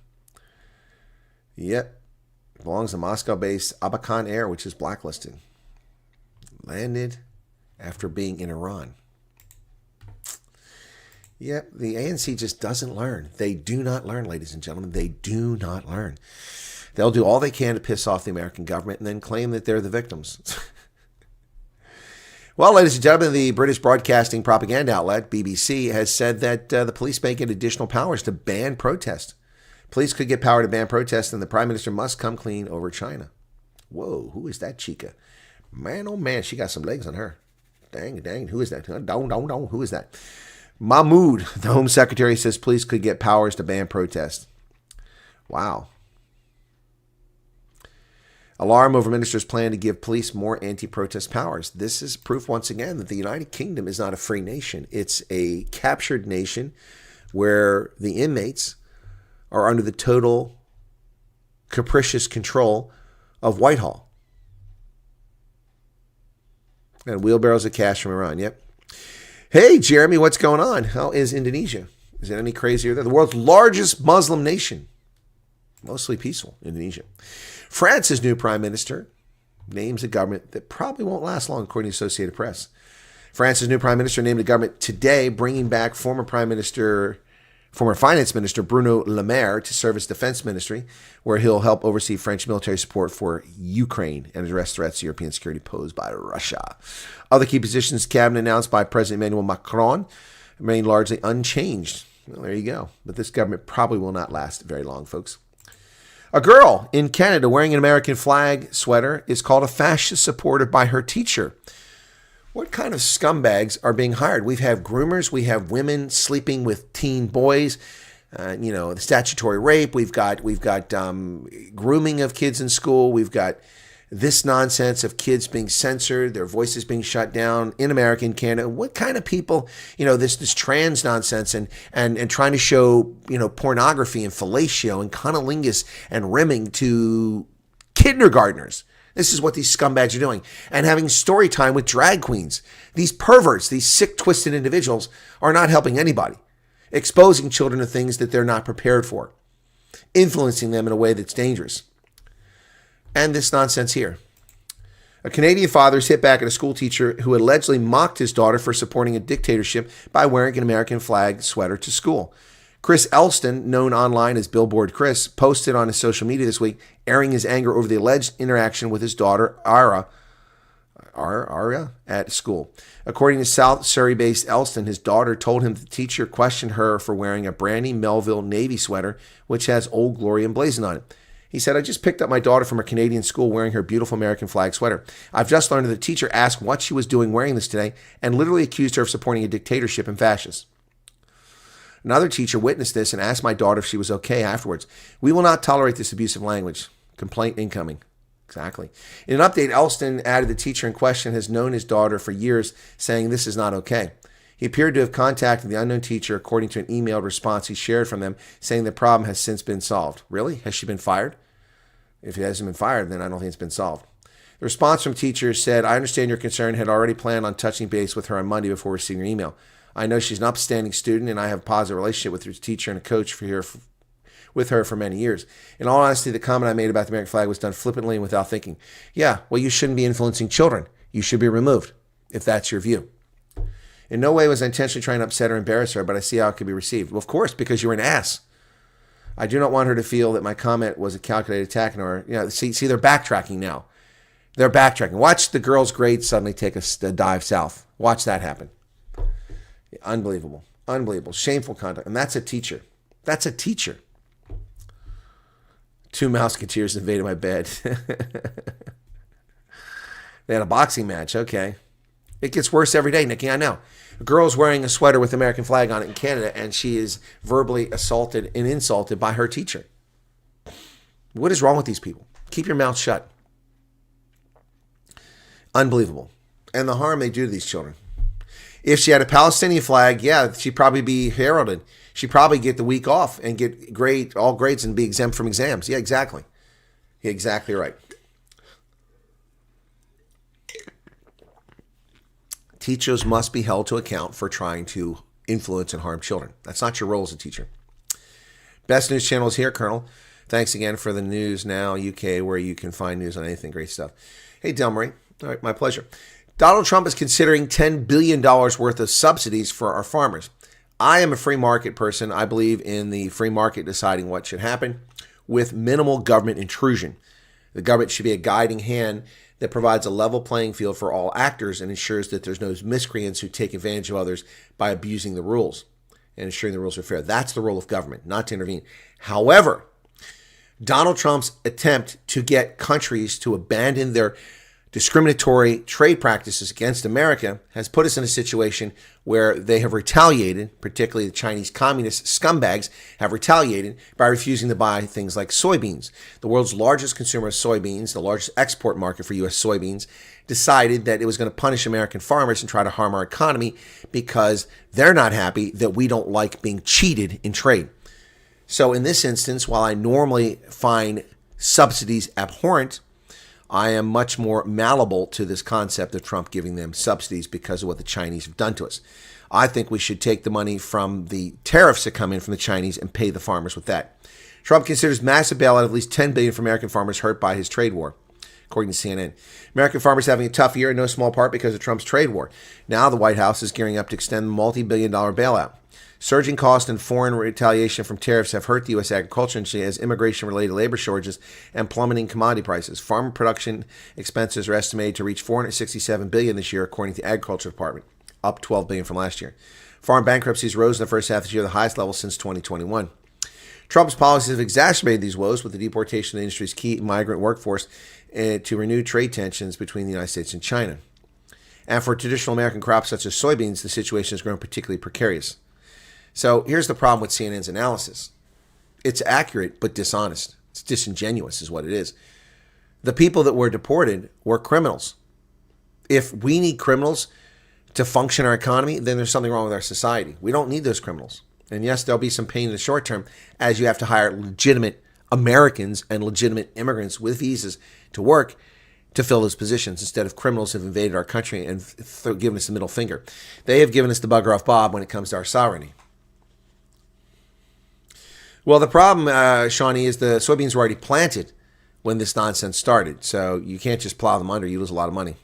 Yep. Belongs to Moscow-based Abakan Air, which is blacklisted. Landed after being in Iran. Yep, the ANC just doesn't learn. They do not learn, ladies and gentlemen. They do not learn. They'll do all they can to piss off the American government and then claim that they're the victims. Well, ladies and gentlemen, the British broadcasting propaganda outlet, BBC, has said that the police may get additional powers to ban protest. Police could get power to ban protest, and the Prime Minister must come clean over China. Whoa, who is that chica? Man, oh man, she got some legs on her. Dang, who is that? Who is that? Mahmoud, the Home Secretary, says police could get powers to ban protest. Wow. Alarm over minister's plan to give police more anti-protest powers. This is proof once again that the United Kingdom is not a free nation. It's a captured nation where the inmates are under the total capricious control of Whitehall. And wheelbarrows of cash from Iran. Yep. Hey, Jeremy, what's going on? How is Indonesia? Is it any crazier there? The world's largest Muslim nation. Mostly peaceful, Indonesia. France's new prime minister names a government that probably won't last long, according to the Associated Press. France's new prime minister named a government today, bringing back former prime minister former finance minister Bruno Le Maire to serve as defense ministry, where he'll help oversee French military support for Ukraine and address threats to European security posed by Russia. Other key positions cabinet announced by President Emmanuel Macron remain largely unchanged. Well, there you go. But this government probably will not last very long, folks. A girl in Canada wearing an American flag sweater is called a fascist supporter by her teacher. What kind of scumbags are being hired? We have groomers. We have women sleeping with teen boys. The statutory rape. We've got grooming of kids in school. We've got this nonsense of kids being censored, their voices being shut down in America and Canada. What kind of people, this trans nonsense and trying to show, pornography and fellatio and cunnilingus and rimming to kindergartners. This is what these scumbags are doing. And having story time with drag queens. These perverts, these sick, twisted individuals are not helping anybody. Exposing children to things that they're not prepared for. Influencing them in a way that's dangerous. And this nonsense here. A Canadian father is hit back at a school teacher who allegedly mocked his daughter for supporting a dictatorship by wearing an American flag sweater to school. Chris Elston, known online as Billboard Chris, posted on his social media this week, airing his anger over the alleged interaction with his daughter, Aria, at school. According to South Surrey-based Elston, his daughter told him the teacher questioned her for wearing a Brandy Melville Navy sweater, which has Old Glory emblazoned on it. He said, I just picked up my daughter from a Canadian school wearing her beautiful American flag sweater. I've just learned that the teacher asked what she was doing wearing this today and literally accused her of supporting a dictatorship and fascists. Another teacher witnessed this and asked my daughter if she was okay afterwards. We will not tolerate this abusive language. Complaint incoming. Exactly. In an update, Elston added the teacher in question has known his daughter for years, saying this is not okay. He appeared to have contacted the unknown teacher according to an emailed response he shared from them, saying the problem has since been solved. Really? Has she been fired? If it hasn't been fired, then I don't think it's been solved. The response from teachers said, I understand your concern, had already planned on touching base with her on Monday before receiving your email. I know she's an upstanding student, and I have a positive relationship with her teacher and a coach with her for many years. In all honesty, the comment I made about the American flag was done flippantly and without thinking. Yeah, well, you shouldn't be influencing children. You should be removed, if that's your view. In no way was I intentionally trying to upset or embarrass her, but I see how it could be received. Well, of course, because you're an ass. I do not want her to feel that my comment was a calculated attack on her. See, they're backtracking now. They're backtracking. Watch the girls' grades suddenly take a dive south. Watch that happen. Unbelievable. Unbelievable. Shameful conduct. And that's a teacher. That's a teacher. 2 Mouseketeers invaded my bed. They had a boxing match. Okay. It gets worse every day, Nikki. I know. A girl's wearing a sweater with the American flag on it in Canada, and she is verbally assaulted and insulted by her teacher. What is wrong with these people? Keep your mouth shut. Unbelievable. And the harm they do to these children. If she had a Palestinian flag, yeah, she'd probably be heralded. She'd probably get the week off and get all grades and be exempt from exams. Yeah, exactly. You're exactly right. Teachers must be held to account for trying to influence and harm children. That's not your role as a teacher. Best News Channel is here, Colonel. Thanks again for the News Now UK, where you can find news on anything. Great stuff. Hey, Del Marie. All right, my pleasure. Donald Trump is considering $10 billion worth of subsidies for our farmers. I am a free market person. I believe in the free market deciding what should happen with minimal government intrusion. The government should be a guiding hand that provides a level playing field for all actors and ensures that there's no miscreants who take advantage of others by abusing the rules and ensuring the rules are fair. That's the role of government, not to intervene. However, Donald Trump's attempt to get countries to abandon their discriminatory trade practices against America has put us in a situation where they have retaliated, particularly the Chinese communist scumbags have retaliated by refusing to buy things like soybeans. The world's largest consumer of soybeans, the largest export market for U.S. soybeans, decided that it was going to punish American farmers and try to harm our economy because they're not happy that we don't like being cheated in trade. So in this instance, while I normally find subsidies abhorrent, I am much more malleable to this concept of Trump giving them subsidies because of what the Chinese have done to us. I think we should take the money from the tariffs that come in from the Chinese and pay the farmers with that. Trump considers massive bailout of at least $10 billion for American farmers hurt by his trade war, according to CNN. American farmers having a tough year in no small part because of Trump's trade war. Now the White House is gearing up to extend the multi-billion-dollar bailout. Surging cost and foreign retaliation from tariffs have hurt the U.S. agriculture industry as immigration-related labor shortages and plummeting commodity prices. Farm production expenses are estimated to reach $467 billion this year, according to the Agriculture Department, up $12 billion from last year. Farm bankruptcies rose in the first half of this year, the highest level since 2021. Trump's policies have exacerbated these woes with the deportation of the industry's key migrant workforce to renew trade tensions between the United States and China. And for traditional American crops such as soybeans, the situation has grown particularly precarious. So here's the problem with CNN's analysis. It's accurate, but dishonest. It's disingenuous is what it is. The people that were deported were criminals. If we need criminals to function our economy, then there's something wrong with our society. We don't need those criminals. And yes, there'll be some pain in the short term as you have to hire legitimate Americans and legitimate immigrants with visas to work to fill those positions instead of criminals who have invaded our country and given us the middle finger. They have given us the bugger off Bob when it comes to our sovereignty. Well, the problem, Shawnee, is the soybeans were already planted when this nonsense started. So you can't just plow them under. You lose a lot of money.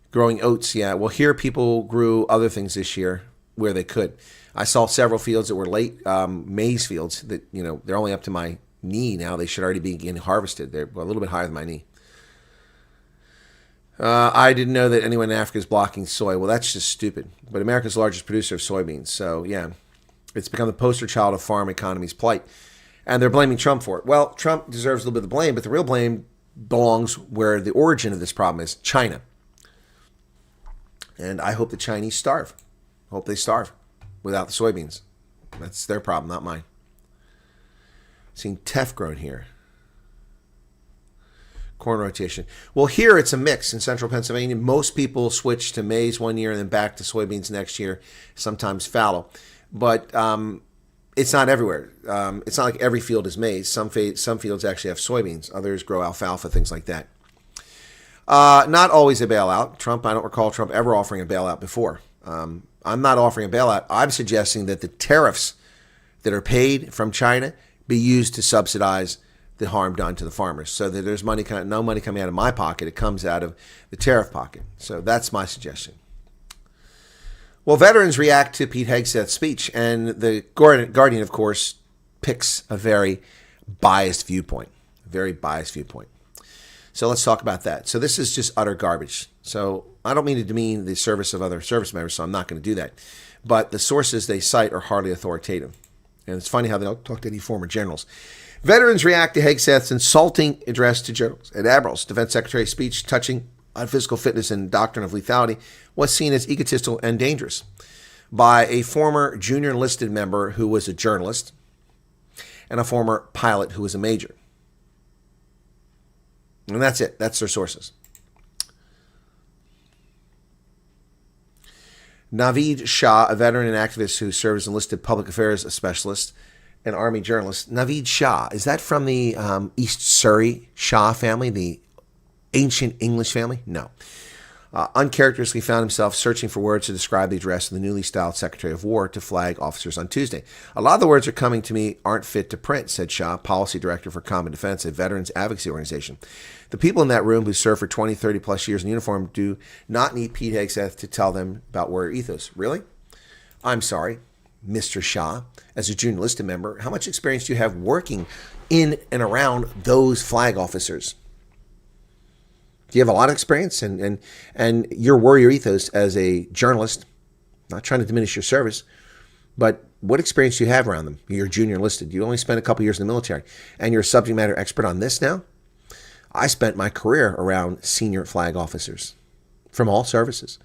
Growing oats, yeah. Well, here people grew other things this year where they could. I saw several fields that were late maize fields that, they're only up to my knee now. They should already be getting harvested. They're a little bit higher than my knee. I didn't know that anyone in Africa is blocking soy. Well, that's just stupid. But America's largest producer of soybeans. So, yeah. It's become the poster child of farm economy's plight. And they're blaming Trump for it. Well, Trump deserves a little bit of the blame, but the real blame belongs where the origin of this problem is, China. And I hope the Chinese starve. I hope they starve without the soybeans. That's their problem, not mine. Seeing teff grown here. Corn rotation. Well, here it's a mix in central Pennsylvania. Most people switch to maize one year and then back to soybeans next year, sometimes fallow. But it's not everywhere. It's not like every field is maize. Some fields actually have soybeans. Others grow alfalfa, things like that. Not always a bailout. I don't recall Trump ever offering a bailout before. I'm not offering a bailout. I'm suggesting that the tariffs that are paid from China be used to subsidize the harm done to the farmers so that there's no money coming out of my pocket. It comes out of the tariff pocket. So that's my suggestion. Well, veterans react to Pete Hegseth's speech, and the Guardian, of course, picks a very biased viewpoint. So let's talk about that. So this is just utter garbage. So I don't mean to demean the service of other service members, so I'm not going to do that. But the sources they cite are hardly authoritative. And it's funny how they don't talk to any former generals. Veterans react to Hegseth's insulting address to generals and admirals. Defense Secretary's speech touching on physical fitness and doctrine of lethality was seen as egotistical and dangerous by a former junior enlisted member who was a journalist and a former pilot who was a major. And that's it. That's their sources. Naveed Shah, a veteran and activist who served as enlisted public affairs specialist and Army journalist. Naveed Shah, is that from the East Surrey Shah family, the ancient English family? No. Uncharacteristically found himself searching for words to describe the address of the newly styled Secretary of War to flag officers on Tuesday. A lot of the words are coming to me aren't fit to print, said Shah, policy director for Common Defense, a veterans advocacy organization. The people in that room who served for 20, 30 plus years in uniform do not need Pete Hegseth to tell them about warrior ethos. Really? I'm sorry, Mr. Shah, as a junior enlisted member, how much experience do you have working in and around those flag officers? Do you have a lot of experience and your warrior ethos as a journalist? Not trying to diminish your service, but what experience do you have around them? You're junior enlisted. You only spent a couple years in the military, and you're a subject matter expert on this now? I spent my career around senior flag officers from all services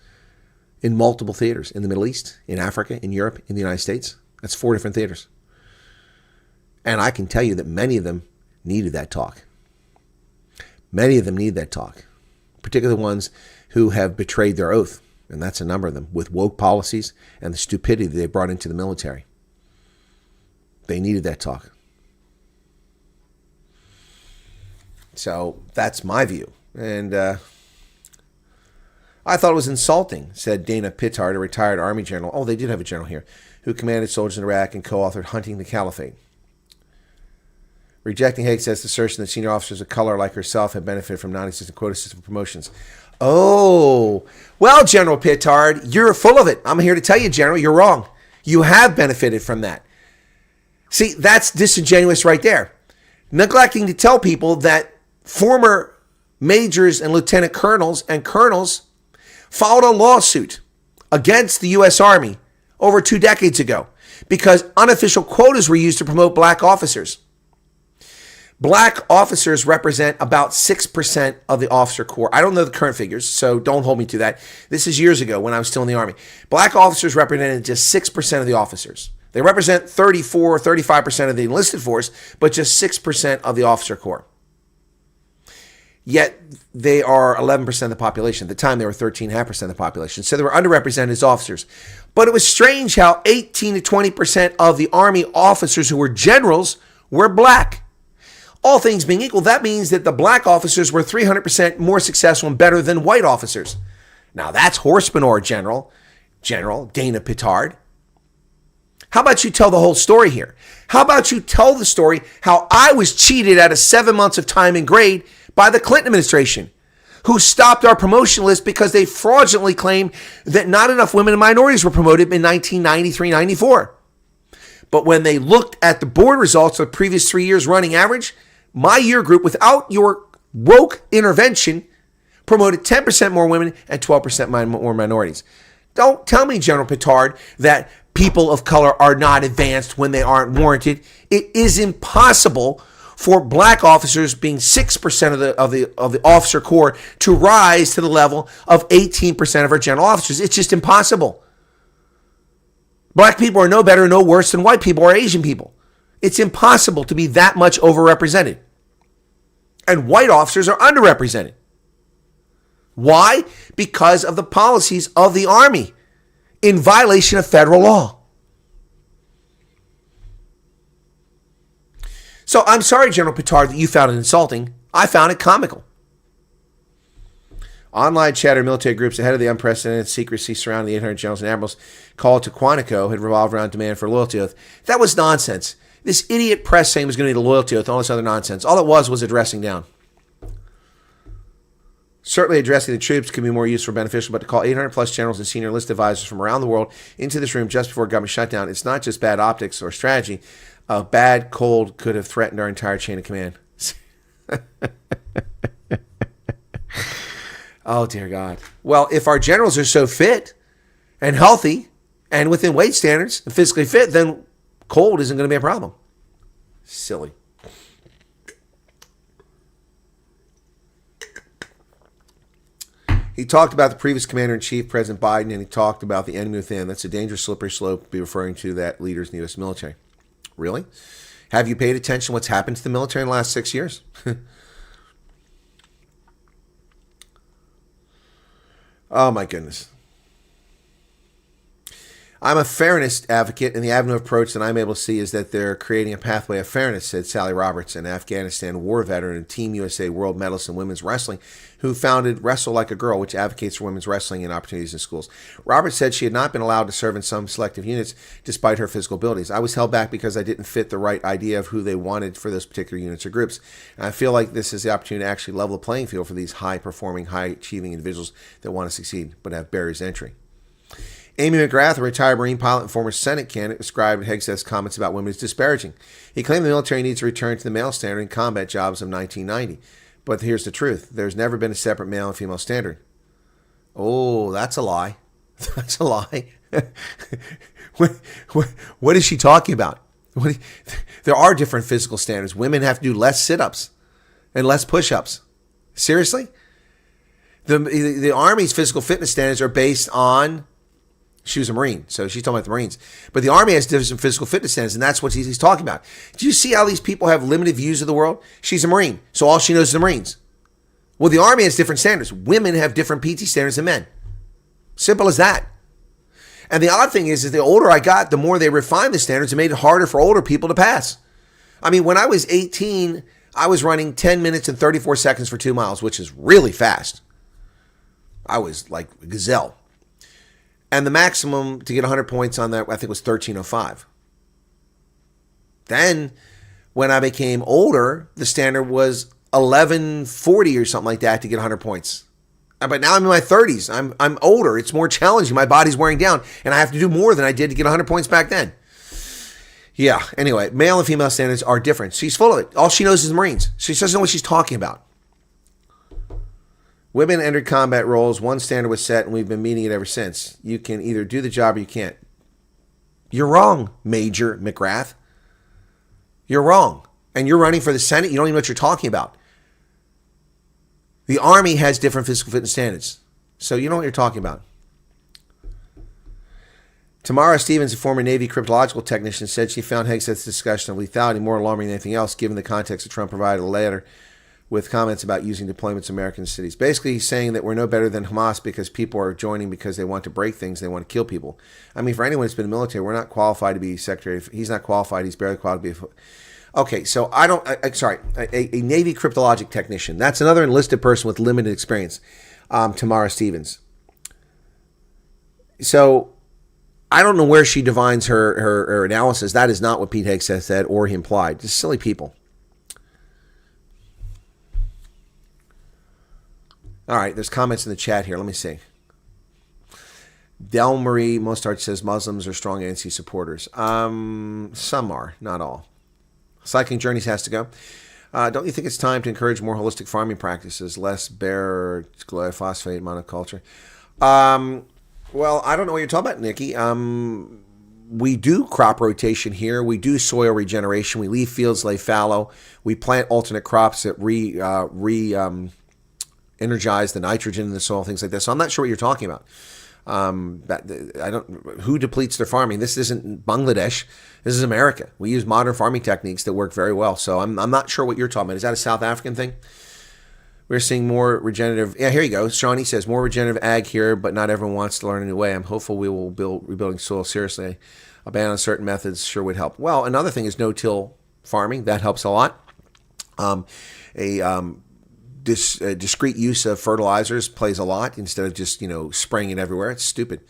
in multiple theaters in the Middle East, in Africa, in Europe, in the United States. That's 4 different theaters. And I can tell you that many of them needed that talk. Many of them need that talk, particularly the ones who have betrayed their oath, and that's a number of them, with woke policies and the stupidity that they brought into the military. They needed that talk. So that's my view. And I thought it was insulting, said Dana Pittard, a retired Army general. Oh, they did have a general here, who commanded soldiers in Iraq and co-authored Hunting the Caliphate. Rejecting Hegseth's assertion that senior officers of color like herself have benefited from non-existent quota system promotions. Oh, well, General Pittard, you're full of it. I'm here to tell you, General, you're wrong. You have benefited from that. See, that's disingenuous right there. Neglecting to tell people that former majors and lieutenant colonels and colonels filed a lawsuit against the U.S. Army over 2 decades ago because unofficial quotas were used to promote black officers. Black officers represent about 6% of the officer corps. I don't know the current figures, so don't hold me to that. This is years ago when I was still in the Army. Black officers represented just 6% of the officers. They represent 34 or 35% of the enlisted force, but just 6% of the officer corps. Yet they are 11% of the population. At the time, they were 13.5% of the population. So they were underrepresented as officers. But it was strange how 18 to 20% of the Army officers who were generals were black. All things being equal, that means that the black officers were 300% more successful and better than white officers. Now that's horse manure, General Dana Pittard. How about you tell the whole story here? How about you tell the story how I was cheated out of 7 months of time and grade by the Clinton administration, who stopped our promotion list because they fraudulently claimed that not enough women and minorities were promoted in 1993-94. But when they looked at the board results of the previous 3 years running average, my year group, without your woke intervention, promoted 10% more women and 12% more minorities. Don't tell me, General Pittard, that people of color are not advanced when they aren't warranted. It is impossible for black officers being 6% of the officer corps to rise to the level of 18% of our general officers. It's just impossible. Black people are no better, no worse than white people or Asian people. It's impossible to be that much overrepresented. And white officers are underrepresented. Why? Because of the policies of the Army in violation of federal law. So I'm sorry, General Pittard, that you found it insulting. I found it comical. Online chatter military groups ahead of the unprecedented secrecy surrounding the 800 generals and admirals called to Quantico had revolved around demand for a loyalty oath. That was nonsense. This idiot press saying it was going to need a loyalty oath and all this other nonsense. All it was a dressing down. Certainly addressing the troops could be more useful or beneficial, but to call 800 plus generals and senior list advisors from around the world into this room just before government shutdown, it's not just bad optics or strategy. A bad cold could have threatened our entire chain of command. Oh, dear God. Well, if our generals are so fit and healthy and within weight standards and physically fit, then cold isn't going to be a problem. Silly. He talked about the previous commander-in-chief, President Biden, and he talked about the enemy within. That's a dangerous, slippery slope to be referring to that leaders in the U.S. military. Really? Have you paid attention to what's happened to the military in the last 6 years? Oh, my goodness. I'm a fairness advocate, and the avenue of approach that I'm able to see is that they're creating a pathway of fairness, said Sally Roberts, an Afghanistan war veteran and Team USA world medalist in women's wrestling, who founded Wrestle Like a Girl, which advocates for women's wrestling and opportunities in schools. Roberts said she had not been allowed to serve in some selective units despite her physical abilities. I was held back because I didn't fit the right idea of who they wanted for those particular units or groups. And I feel like this is the opportunity to actually level the playing field for these high-performing, high-achieving individuals that want to succeed but have barriers to entry. Amy McGrath, a retired Marine pilot and former Senate candidate, described Hegseth's comments about women as disparaging. He claimed the military needs to return to the male standard in combat jobs of 1990. But here's the truth. There's never been a separate male and female standard. Oh, that's a lie. That's a lie. What is she talking about? There are different physical standards. Women have to do less sit-ups and less push-ups. Seriously? The Army's physical fitness standards are based on... She was a Marine, so she's talking about the Marines. But the Army has different physical fitness standards, and that's what he's talking about. Do you see how these people have limited views of the world? She's a Marine, so all she knows is the Marines. Well, the Army has different standards. Women have different PT standards than men. Simple as that. And the odd thing is the older I got, the more they refined the standards and made it harder for older people to pass. I mean, when I was 18, I was running 10 minutes and 34 seconds for 2 miles, which is really fast. I was like a gazelle. And the maximum to get 100 points on that, I think, was 13:05. Then, when I became older, the standard was 11:40 or something like that to get 100 points. But now I'm in my 30s. I'm older. It's more challenging. My body's wearing down, and I have to do more than I did to get 100 points back then. Yeah, anyway, male and female standards are different. She's full of it. All she knows is the Marines. She doesn't know what she's talking about. Women entered combat roles. One standard was set, and we've been meeting it ever since. You can either do the job or you can't. You're wrong, Major McGrath. You're wrong. And you're running for the Senate. You don't even know what you're talking about. The Army has different physical fitness standards. So you know what you're talking about. Tamara Stevens, a former Navy cryptological technician, said she found Hegseth's discussion of lethality more alarming than anything else, given the context that Trump provided a letter with comments about using deployments in American cities. Basically, he's saying that we're no better than Hamas because people are joining because they want to break things, they want to kill people. I mean, for anyone who's been in the military, we're not qualified to be secretary. He's not qualified. He's barely qualified to be okay, so a Navy cryptologic technician. That's another enlisted person with limited experience, Tamara Stevens. So I don't know where she divines her analysis. That is not what Pete Hegseth said or he implied. Just silly people. All right, there's comments in the chat here. Let me see. Del Marie Mostart says Muslims are strong ANC supporters. Some are, not all. Cycling Journeys has to go. Don't you think it's time to encourage more holistic farming practices, less bare glyphosate monoculture? Well, I don't know what you're talking about, Nikki. We do crop rotation here. We do soil regeneration. We leave fields lay fallow. We plant alternate crops that energize the nitrogen in the soil, things like that. So I'm not sure what you're talking about. Who depletes their farming? This isn't Bangladesh. This is America. We use modern farming techniques that work very well. So I'm not sure what you're talking about. Is that a South African thing? We're seeing more regenerative. Yeah, here you go. Shawnee says more regenerative ag here, but not everyone wants to learn a new way. I'm hopeful we will build rebuilding soil seriously. A ban on certain methods sure would help. Well, another thing is no-till farming. That helps a lot. Discrete use of fertilizers plays a lot instead of just, spraying it everywhere. It's stupid.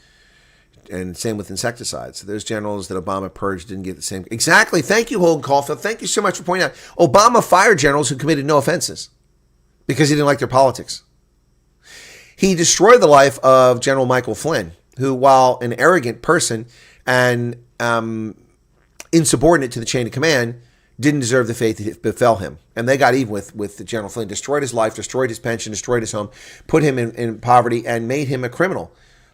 And same with insecticides. Those generals that Obama purged didn't get the same. Exactly. Thank you, Holden Caulfield. Thank you so much for pointing out. Obama fired generals who committed no offenses because he didn't like their politics. He destroyed the life of General Michael Flynn, who, while an arrogant person and insubordinate to the chain of command, didn't deserve the fate that befell him. And they got even with General Flynn, destroyed his life, destroyed his pension, destroyed his home, put him in poverty, and made him a criminal,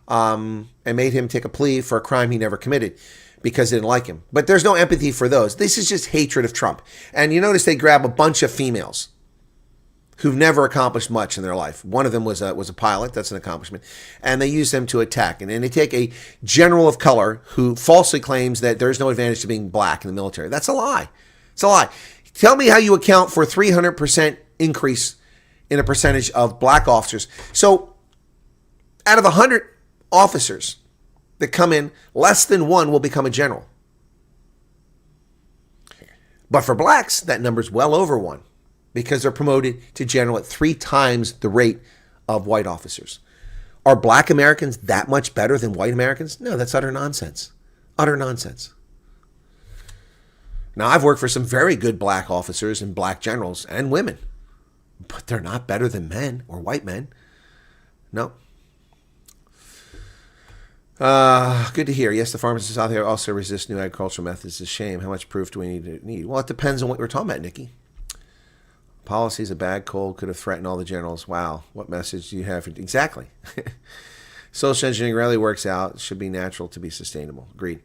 and made him take a plea for a crime he never committed because they didn't like him. But there's no empathy for those. This is just hatred of Trump. And you notice they grab a bunch of females who've never accomplished much in their life. One of them was a pilot. That's an accomplishment. And they use them to attack. And then they take a general of color who falsely claims that there's no advantage to being black in the military. That's a lie. It's a lie. Tell me how you account for 300% increase in a percentage of black officers. So out of 100 officers that come in, less than one will become a general. But for blacks, that number's well over one because they're promoted to general at 3 times the rate of white officers. Are black Americans that much better than white Americans? No, that's utter nonsense. Utter nonsense. Now, I've worked for some very good black officers and black generals and women, but they're not better than men or white men. No. Good to hear. Yes, the farmers in South here also resist new agricultural methods. It's a shame. How much proof do we need? Well, it depends on what we're talking about, Nikki. Policies, a bad cold could have threatened all the generals. Wow. What message do you have? Exactly. Social engineering rarely works out. It should be natural to be sustainable. Agreed.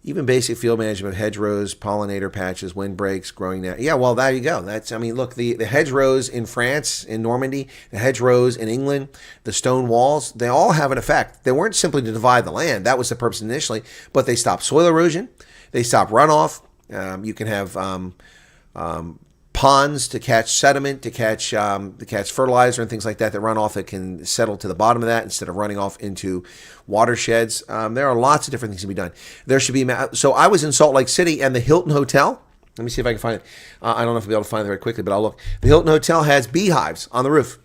Even basic field management of hedgerows, pollinator patches, windbreaks, growing now. Yeah, well, there you go. Look, the hedgerows in France, in Normandy, the hedgerows in England, the stone walls, they all have an effect. They weren't simply to divide the land. That was the purpose initially, but they stop soil erosion. They stop runoff. You can have ponds to catch sediment, to catch fertilizer and things like that run off that can settle to the bottom of that instead of running off into watersheds. There are lots of different things to be done. There should be. So I was in Salt Lake City and the Hilton Hotel. Let me see if I can find it. I don't know if I'll be able to find it very quickly, but I'll look. The Hilton Hotel has beehives on the roof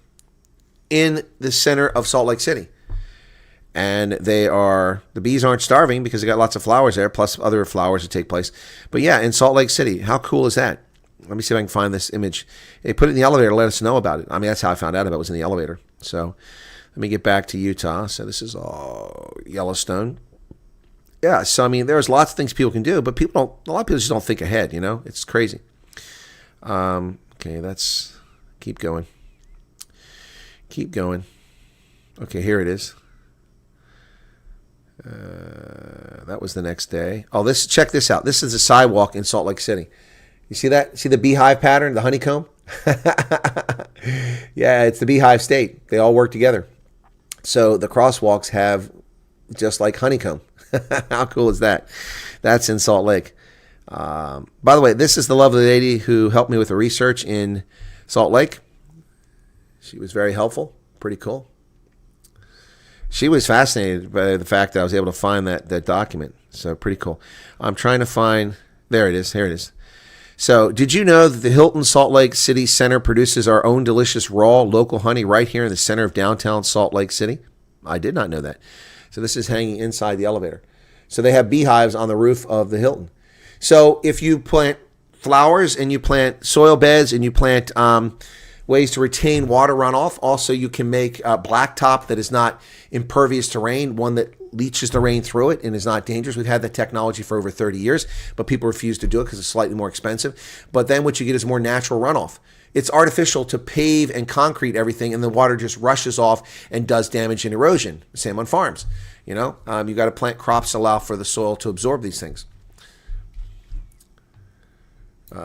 in the center of Salt Lake City. And the bees aren't starving because they got lots of flowers there, plus other flowers that take place. But yeah, in Salt Lake City, how cool is that? Let me see if I can find this image. They put it in the elevator to let us know about it. I mean, that's how I found out about it, was in the elevator. So Let me get back to Utah. So this is all Yellowstone. Yeah, so I mean, there's lots of things people can do, but a lot of people just don't think ahead, you know? It's crazy. Okay, keep going. Keep going. Okay, here it is. That was the next day. Oh, check this out. This is a sidewalk in Salt Lake City. You see that? See the beehive pattern, the honeycomb? Yeah, it's the beehive state. They all work together. So the crosswalks have just like honeycomb. How cool is that? That's in Salt Lake. By the way, this is the lovely lady who helped me with the research in Salt Lake. She was very helpful. Pretty cool. She was fascinated by the fact that I was able to find that document. So pretty cool. I'm trying to find. There it is. Here it is. So did you know that the Hilton Salt Lake City Center produces our own delicious raw local honey right here in the center of downtown Salt Lake City? I did not know that. So this is hanging inside the elevator. So they have beehives on the roof of the Hilton. So if you plant flowers and you plant soil beds and you plant ways to retain water runoff, also you can make a blacktop that is not impervious to rain, one that leaches the rain through it and is not dangerous. We've had that technology for over 30 years, but people refuse to do it because it's slightly more expensive. But then what you get is more natural runoff. It's artificial to pave and concrete everything, and the water just rushes off and does damage and erosion. Same on farms. You know, you got to plant crops to allow for the soil to absorb these things.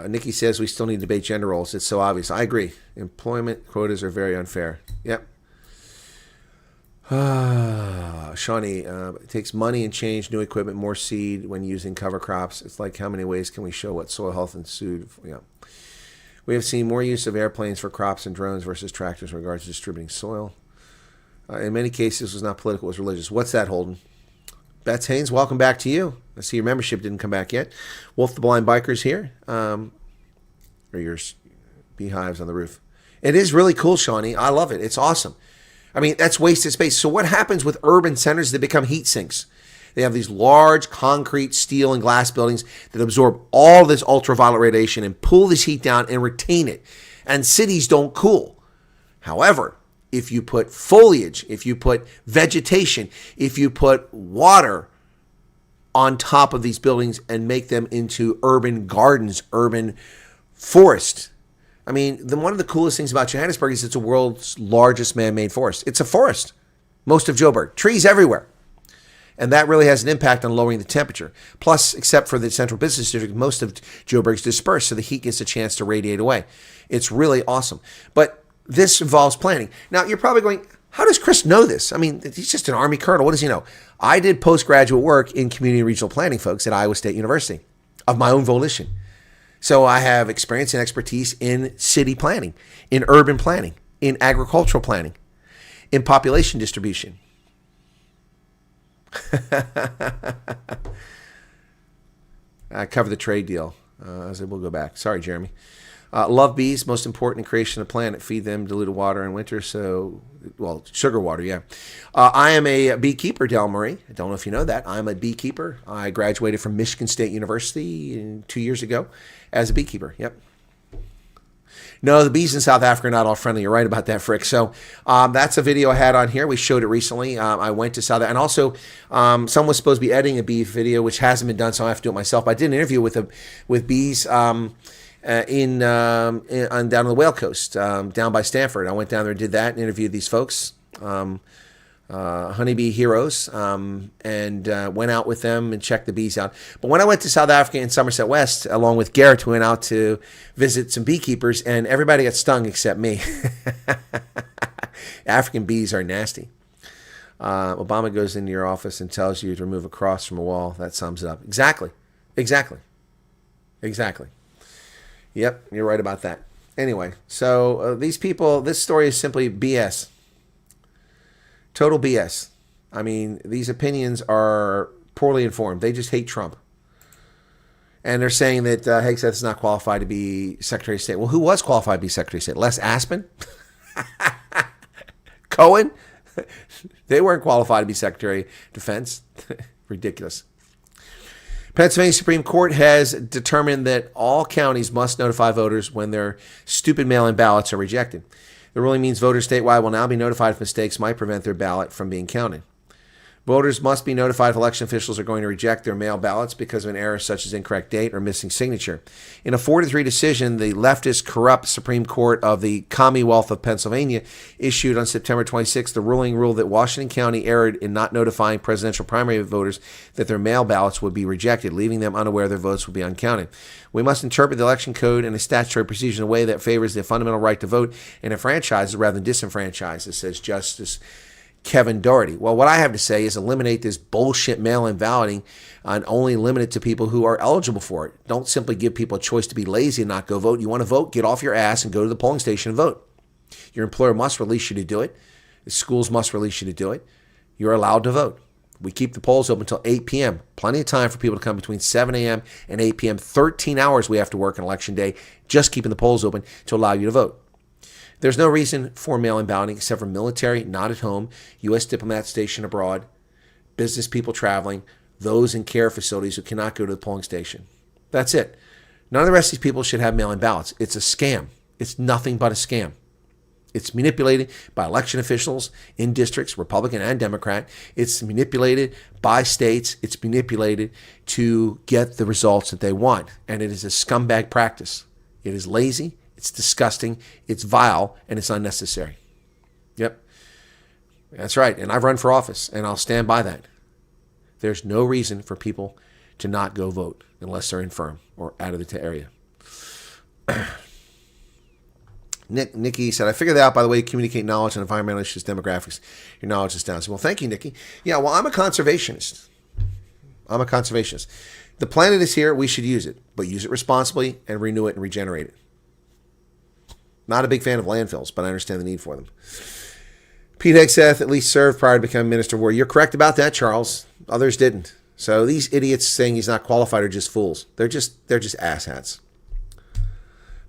Nikki says we still need to debate gender roles. It's so obvious. I agree. Employment quotas are very unfair. Yep. Shawnee, it takes money and change, new equipment, more seed when using cover crops. It's like how many ways can we show what soil health ensued? Yeah. We have seen more use of airplanes for crops and drones versus tractors in regards to distributing soil. In many cases, it was not political, it was religious. What's that, Holden? Bets Haynes, welcome back to you. I see your membership didn't come back yet. Wolf the Blind Biker's here. Or your beehives on the roof. It is really cool, Shawnee. I love it. It's awesome. I mean, that's wasted space. So what happens with urban centers? They become heat sinks. They have these large concrete, steel, and glass buildings that absorb all this ultraviolet radiation and pull this heat down and retain it. And cities don't cool. However, if you put foliage, if you put vegetation, if you put water on top of these buildings and make them into urban gardens, urban forests. I mean, one of the coolest things about Johannesburg is it's the world's largest man-made forest. It's a forest, most of Joburg, trees everywhere. And that really has an impact on lowering the temperature. Plus, except for the central business district, most of Joburg's dispersed, so the heat gets a chance to radiate away. It's really awesome. But this involves planning. Now, you're probably going, how does Chris know this? I mean, he's just an Army colonel. What does he know? I did postgraduate work in community and regional planning, folks, at Iowa State University of my own volition. So I have experience and expertise in city planning, in urban planning, in agricultural planning, in population distribution. I covered the trade deal. We'll go back. Sorry, Jeremy. Love bees, most important in creation of the planet. Feed them diluted water in winter, sugar water, yeah. I am a beekeeper, Del Murray. I don't know if you know that. I'm a beekeeper. I graduated from Michigan State University 2 years ago as a beekeeper, yep. No, the bees in South Africa are not all friendly. You're right about that, Frick. So that's a video I had on here. We showed it recently. I went to South Africa. And also, someone was supposed to be editing a bee video, which hasn't been done, so I have to do it myself. But I did an interview with bees down in the Whale Coast, down by Stanford. I went down there and did that and interviewed these folks, honeybee heroes, and went out with them and checked the bees out. But when I went to South Africa in Somerset West, along with Garrett, we went out to visit some beekeepers, and everybody got stung except me. African bees are nasty. Obama goes into your office and tells you to remove a cross from a wall. That sums it up. Exactly. Yep, you're right about that. Anyway, so these people, this story is simply BS. Total BS. I mean, these opinions are poorly informed. They just hate Trump. And they're saying that Hegseth is not qualified to be Secretary of State. Well, who was qualified to be Secretary of State? Les Aspin? Cohen? They weren't qualified to be Secretary of Defense. Ridiculous. Pennsylvania Supreme Court has determined that all counties must notify voters when their stupid mail-in ballots are rejected. The ruling means voters statewide will now be notified if mistakes might prevent their ballot from being counted. Voters must be notified if election officials are going to reject their mail ballots because of an error such as incorrect date or missing signature. In a 4-3 decision, the leftist corrupt Supreme Court of the Commonwealth of Pennsylvania issued on September 26 the ruling ruled that Washington County erred in not notifying presidential primary voters that their mail ballots would be rejected, leaving them unaware their votes would be uncounted. We must interpret the election code and the statutory procedure in a way that favors the fundamental right to vote and enfranchise rather than disenfranchise, says Justice Kevin Doherty. Well, what I have to say is eliminate this bullshit mail-in balloting and only limit it to people who are eligible for it. Don't simply give people a choice to be lazy and not go vote. You want to vote? Get off your ass and go to the polling station and vote. Your employer must release you to do it. The schools must release you to do it. You're allowed to vote. We keep the polls open until 8 p.m. Plenty of time for people to come between 7 a.m. and 8 p.m. 13 hours we have to work on Election Day, just keeping the polls open to allow you to vote. There's no reason for mail-in balloting except for military, not at home, U.S. diplomats stationed abroad, business people traveling, those in care facilities who cannot go to the polling station. That's it. None of the rest of these people should have mail-in ballots. It's a scam. It's nothing but a scam. It's manipulated by election officials in districts, Republican and Democrat. It's manipulated by states. It's manipulated to get the results that they want. And it is a scumbag practice. It is lazy. It's disgusting, it's vile, and it's unnecessary. Yep. That's right. And I've run for office, and I'll stand by that. There's no reason for people to not go vote unless they're infirm or out of the area. Nikki said, I figured that out by the way you communicate knowledge on environmental issues, demographics. Your knowledge is down. So, well, thank you, Nikki. Yeah, well, I'm a conservationist. The planet is here. We should use it, but use it responsibly and renew it and regenerate it. Not a big fan of landfills, but I understand the need for them. Pete Hegseth at least served prior to becoming Minister of War. You're correct about that, Charles. Others didn't. So these idiots saying he's not qualified are just fools. They're just asshats.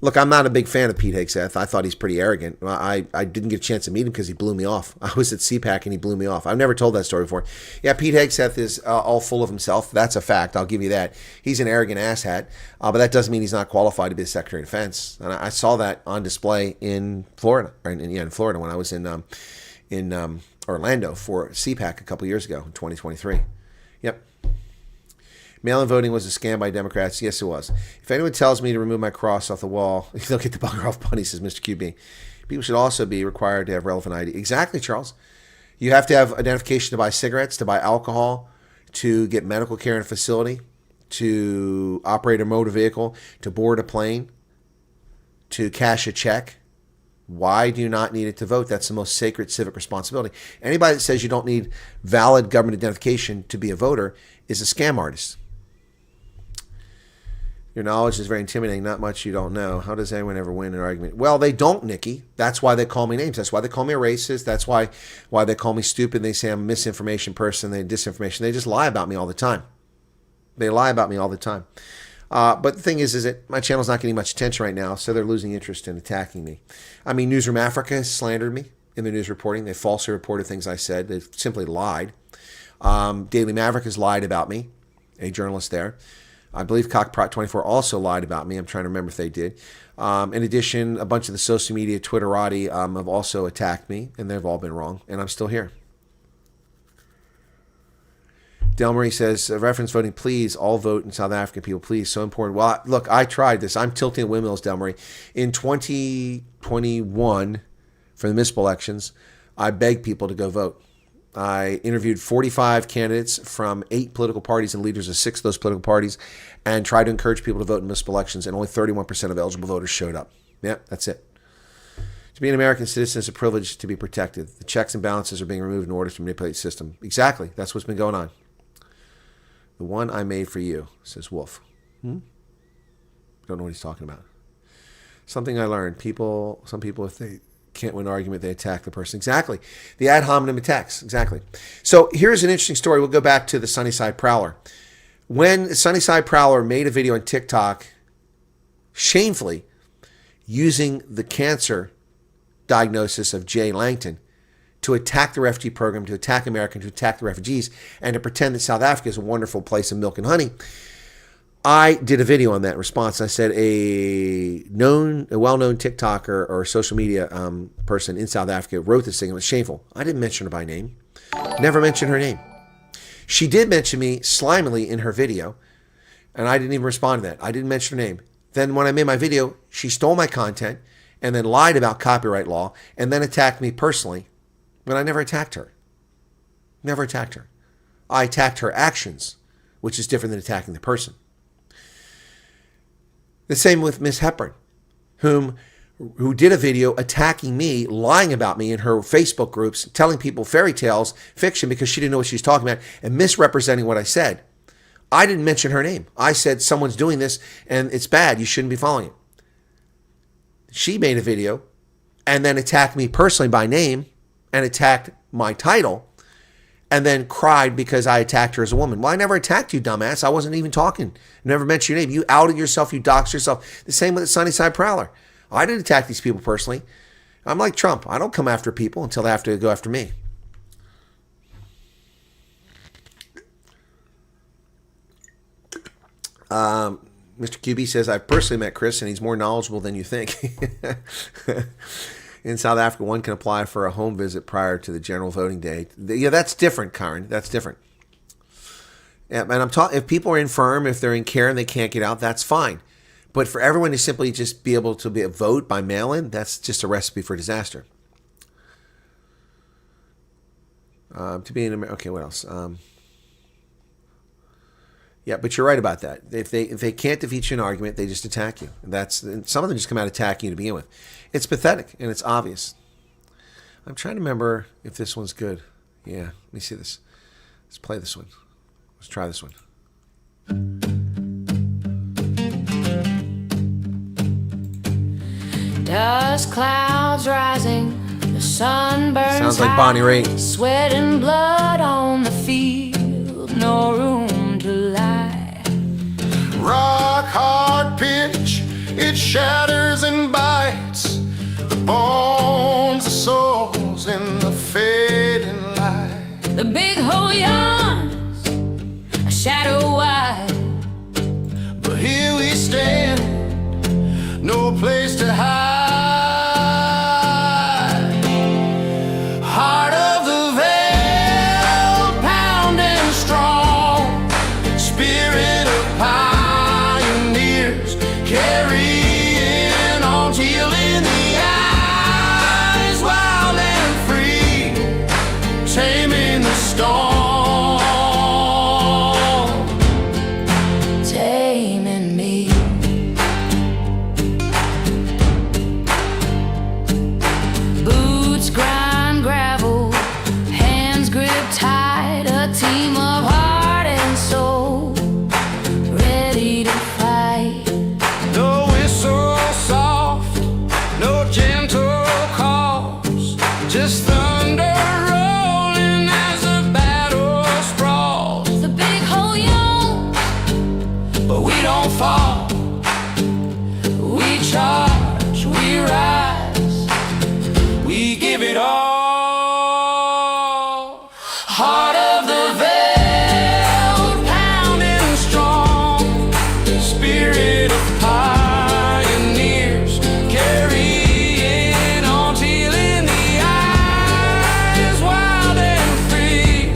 Look, I'm not a big fan of Pete Hegseth. I thought he's pretty arrogant. I didn't get a chance to meet him because he blew me off. I was at CPAC and he blew me off. I've never told that story before. Yeah, Pete Hegseth is all full of himself. That's a fact. I'll give you that. He's an arrogant asshat, but that doesn't mean he's not qualified to be the Secretary of Defense. And I saw that on display in Florida, in Florida when I was in Orlando for CPAC a couple years ago in 2023. Yep. Mail-in voting was a scam by Democrats. Yes, it was. If anyone tells me to remove my cross off the wall, they'll get the bugger off bunny, says Mr. QB. People should also be required to have relevant ID. Exactly, Charles. You have to have identification to buy cigarettes, to buy alcohol, to get medical care in a facility, to operate a motor vehicle, to board a plane, to cash a check. Why do you not need it to vote? That's the most sacred civic responsibility. Anybody that says you don't need valid government identification to be a voter is a scam artist. Your knowledge is very intimidating. Not much you don't know. How does anyone ever win an argument? Well, they don't, Nikki. That's why they call me names. That's why they call me a racist. That's why they call me stupid. They say I'm a misinformation person. They disinformation. They just lie about me all the time. They lie about me all the time. But the thing is that my channel's not getting much attention right now, so they're losing interest in attacking me. I mean, Newsroom Africa has slandered me in their news reporting. They falsely reported things I said. They simply lied. Daily Maverick has lied about me, a journalist there. I believe Cockprot24 also lied about me. I'm trying to remember if they did. In addition, a bunch of the social media Twitterati have also attacked me, and they've all been wrong, and I'm still here. Del Marie says, reference voting, please, all vote in South African people, please, so important. Well, look, I tried this. I'm tilting at windmills, Del Marie. In 2021, for the municipal elections, I begged people to go vote. I interviewed 45 candidates from 8 political parties and leaders of 6 of those political parties and tried to encourage people to vote in municipal elections, and only 31% of eligible voters showed up. Yeah, that's it. To be an American citizen is a privilege to be protected. The checks and balances are being removed in order to manipulate the system. Exactly. That's what's been going on. The one I made for you, says Wolf. Don't know what he's talking about. Something I learned. Some people, if they can't win an argument, they attack the person. Exactly. The ad hominem attacks. Exactly. So here's an interesting story. We'll go back to the Sunnyside Prowler. When Sunnyside Prowler made a video on TikTok, shamefully, using the cancer diagnosis of Jay Langton to attack the refugee program, to attack America, to attack the refugees, and to pretend that South Africa is a wonderful place of milk and honey, I did a video on that in response. I said a well-known TikToker or social media person in South Africa wrote this thing. It was shameful. I didn't mention her by name. Never mentioned her name. She did mention me slimily in her video, and I didn't even respond to that. I didn't mention her name. Then when I made my video, she stole my content and then lied about copyright law and then attacked me personally when I never attacked her. Never attacked her. I attacked her actions, which is different than attacking the person. The same with Miss Hepburn, who did a video attacking me, lying about me in her Facebook groups, telling people fairy tales, fiction, because she didn't know what she was talking about, and misrepresenting what I said. I didn't mention her name. I said someone's doing this and it's bad. You shouldn't be following it. She made a video and then attacked me personally by name and attacked my title and then cried because I attacked her as a woman. Well, I never attacked you, dumbass. I wasn't even talking. Never mentioned your name. You outed yourself. You doxed yourself. The same with the Sunnyside Prowler. I didn't attack these people personally. I'm like Trump. I don't come after people until they have to go after me. Mr. QB says, I've personally met Chris and he's more knowledgeable than you think. In South Africa, one can apply for a home visit prior to the general voting day. Yeah, that's different, Karen. That's different. Yeah, and I'm talking, if people are infirm, if they're in care and they can't get out, that's fine. But for everyone to simply just be able to vote by mail-in, that's just a recipe for disaster. To be in America, okay, what else? Yeah, but you're right about that. If they can't defeat you in an argument, they just attack you. And some of them just come out attacking you to begin with. It's pathetic and it's obvious. I'm trying to remember if this one's good. Yeah, let me see this. Let's play this one. Let's try this one. Dust clouds rising, the sun burns. Sounds like Bonnie Raitt. Sweat and blood on the field, no room to lie. Rock hard pitch, it shatters and bites the bones of souls in the fading light. The big hole yawns, a shadow wide. But here we stand, no place to hide. Heart of the veil, pounding strong, spirit of pioneers, carrying on till in the eyes, wild and free, taming the storm. Taming me. Boots grind gravel, hands grip tight, a team of heart and soul, ready to fight. No whistle soft, no gentle calls, just thunder rolling as the battle sprawls. The big hole yawns, But we don't fall, we charge, we rise, we give it all. Heart of the veil, pounding strong, spirit of pioneers, carrying on till in the eyes, wild and free,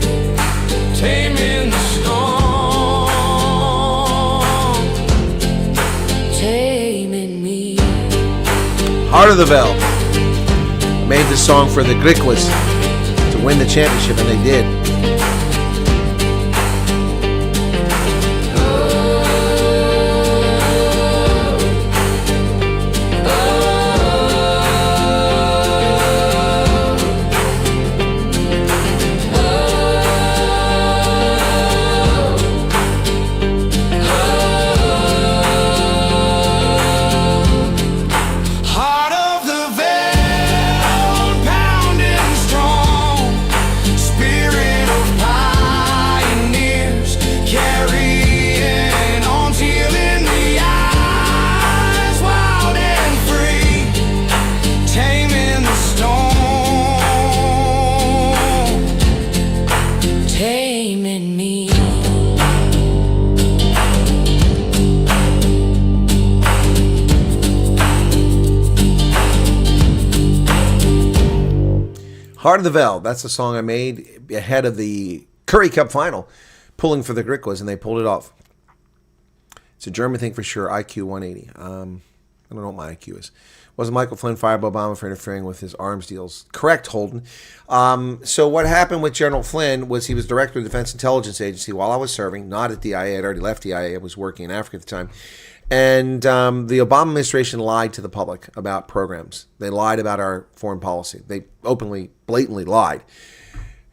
taming the storm. taming me. Heart of the Veil. I made this song for the Griquas to win the championship, and they did. Heart of the veil, pounding strong, spirit of pioneers. Heart of the Veil. That's the song I made ahead of the Curry Cup final, pulling for the Griquas, and they pulled it off. It's a German thing for sure. IQ 180. I don't know what my IQ is. Was Michael Flynn fired by Obama for interfering with his arms deals? Correct, Holden. So what happened with General Flynn was he was director of the Defense Intelligence Agency while I was serving, not at DIA. I'd already left DIA. I was working in Africa at the time. And the Obama administration lied to the public about programs. They lied about our foreign policy. They openly, blatantly lied.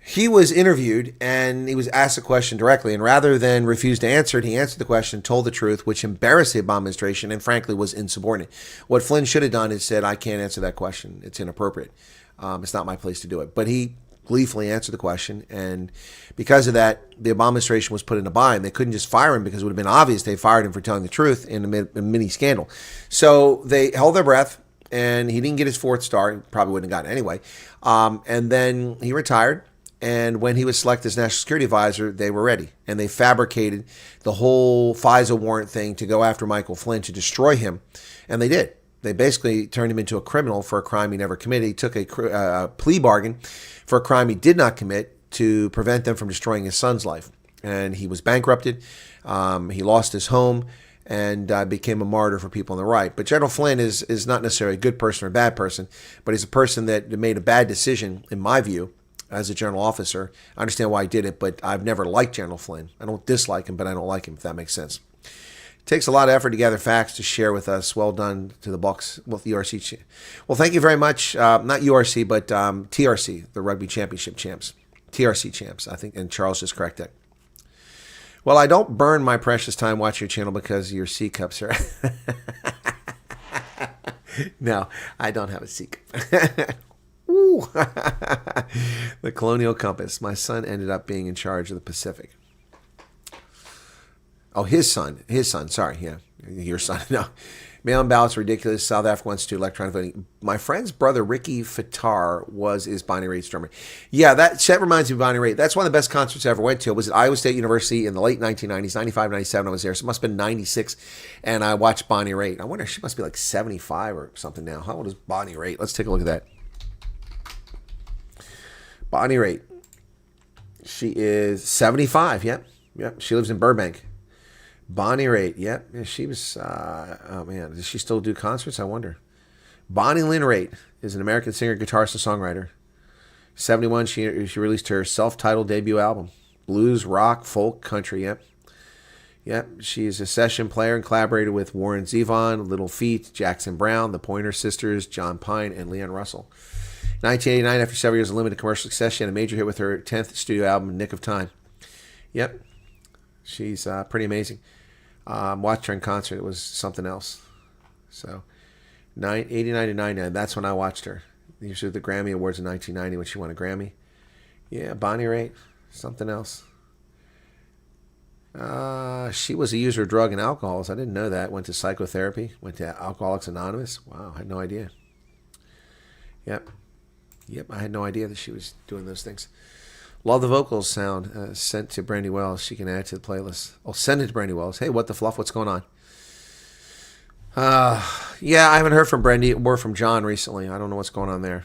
He was interviewed and he was asked a question directly, and rather than refuse to answer it, he answered the question, told the truth, which embarrassed the Obama administration and frankly was insubordinate. What Flynn should have done is said, I can't answer that question. It's inappropriate. It's not my place to do it. But he gleefully answered the question, and because of that, the Obama administration was put in a bind. They couldn't just fire him because it would have been obvious they fired him for telling the truth in a mini scandal. So they held their breath, and he didn't get his fourth star. He probably wouldn't have gotten it anyway. And then he retired. And when he was selected as National Security Advisor, they were ready. And they fabricated the whole FISA warrant thing to go after Michael Flynn, to destroy him. And they did. They basically turned him into a criminal for a crime he never committed. He took a plea bargain for a crime he did not commit to prevent them from destroying his son's life. And he was bankrupted. He lost his home and became a martyr for people on the right. But General Flynn is not necessarily a good person or a bad person, but he's a person that made a bad decision, in my view, as a general officer. I understand why he did it, but I've never liked General Flynn. I don't dislike him, but I don't like him, if that makes sense. It takes a lot of effort to gather facts to share with us. Well done to the Bucks, well, the URC. Well, thank you very much. Not URC, but TRC, the Rugby Championship champs. TRC champs, I think, and Charles just corrected that. Well, I don't burn my precious time watching your channel because of your C cup, sir. No, I don't have a C cup. Ooh. The Colonial Compass. My son ended up being in charge of the Pacific. Oh, his son. Sorry, yeah. Your son. No. Mail-in ballots are ridiculous. South Africa wants to do electronic voting. My friend's brother, Ricky Fattar, is Bonnie Raitt's drummer. Yeah, that reminds me of Bonnie Raitt. That's one of the best concerts I ever went to. It was at Iowa State University in the late 1990s, 95, 97 I was there. So it must have been 96. And I watched Bonnie Raitt. I wonder if she must be like 75 or something now. How old is Bonnie Raitt? Let's take a look at that. Bonnie Raitt. She is 75. Yep. She lives in Burbank. Bonnie Raitt. Yep. Yeah, she was. Oh man, does she still do concerts? I wonder. Bonnie Lynn Raitt is an American singer, guitarist, and songwriter. 71. She released her self-titled debut album, blues, rock, folk, country. Yep. She is a session player and collaborated with Warren Zevon, Little Feat, Jackson Brown, the Pointer Sisters, John Pine, and Leanne Russell. 1989, after several years of limited commercial success, she had a major hit with her 10th studio album, Nick of Time. Yep. She's pretty amazing. Watched her in concert. It was something else. So, 89 to 99, that's when I watched her. These were the Grammy Awards in 1990 when she won a Grammy. Yeah, Bonnie Raitt, something else. She was a user of drug and alcohols. I didn't know that. Went to psychotherapy. Went to Alcoholics Anonymous. Wow, I had no idea. Yep, I had no idea that she was doing those things. Love the vocals sound. Sent to Brandy Wells. She can add to the playlist. Oh, send it to Brandy Wells. Hey, what the fluff? What's going on? Yeah, I haven't heard from Brandy or from John recently. I don't know what's going on there.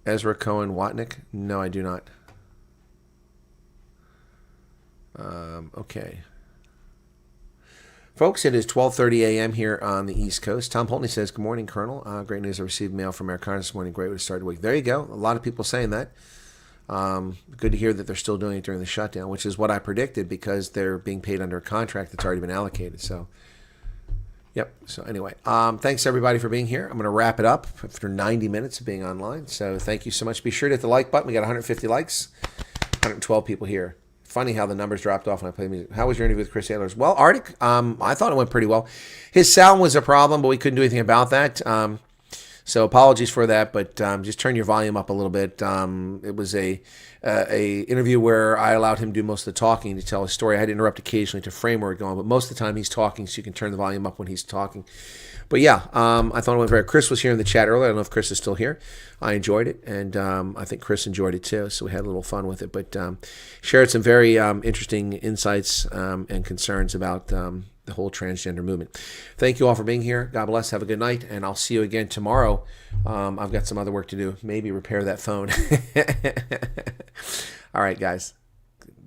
Ezra Cohen Watnick? No, I do not. Okay. Folks, it is 12:30 a.m. here on the East Coast. Tom Poltney says, good morning, Colonel. Great news. I received mail from Air Congress this morning. Great way to start the week. There you go. A lot of people saying that. Good to hear that they're still doing it during the shutdown, which is what I predicted because they're being paid under a contract that's already been allocated. So, yep. So anyway, thanks everybody for being here. I'm going to wrap it up after 90 minutes of being online. So thank you so much. Be sure to hit the like button. We got 150 likes, 112 people here. Funny how the numbers dropped off when I played music. How was your interview with Chris Wyatt? Well, Arctic, I thought it went pretty well. His sound was a problem, but we couldn't do anything about that. So apologies for that, but just turn your volume up a little bit. It was a interview where I allowed him to do most of the talking to tell his story. I had to interrupt occasionally to frame where we're going, but most of the time he's talking, so you can turn the volume up when he's talking. But yeah, I thought it went very. Chris was here in the chat earlier. I don't know if Chris is still here. I enjoyed it, and I think Chris enjoyed it too. So we had a little fun with it, but shared some very interesting insights and concerns about the whole transgender movement. Thank you all for being here. God bless. Have a good night, and I'll see you again tomorrow. I've got some other work to do. Maybe repair that phone. All right, guys.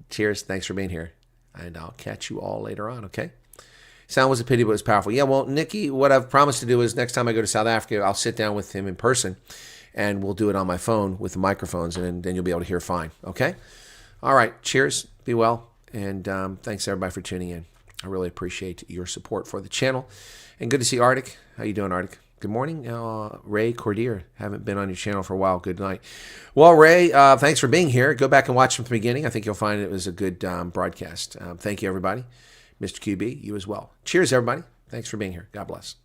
Cheers. Thanks for being here, and I'll catch you all later on, okay? Sound was a pity, but it was powerful. Yeah, well, Nikki, what I've promised to do is next time I go to South Africa, I'll sit down with him in person, and we'll do it on my phone with the microphones, and then you'll be able to hear fine, okay? All right, cheers. Be well, and thanks, everybody, for tuning in. I really appreciate your support for the channel. And good to see Arctic. How you doing, Arctic? Good morning, Ray Cordier. Haven't been on your channel for a while. Good night. Well, Ray, thanks for being here. Go back and watch from the beginning. I think you'll find it was a good broadcast. Thank you, everybody. Mr. QB, you as well. Cheers, everybody. Thanks for being here. God bless.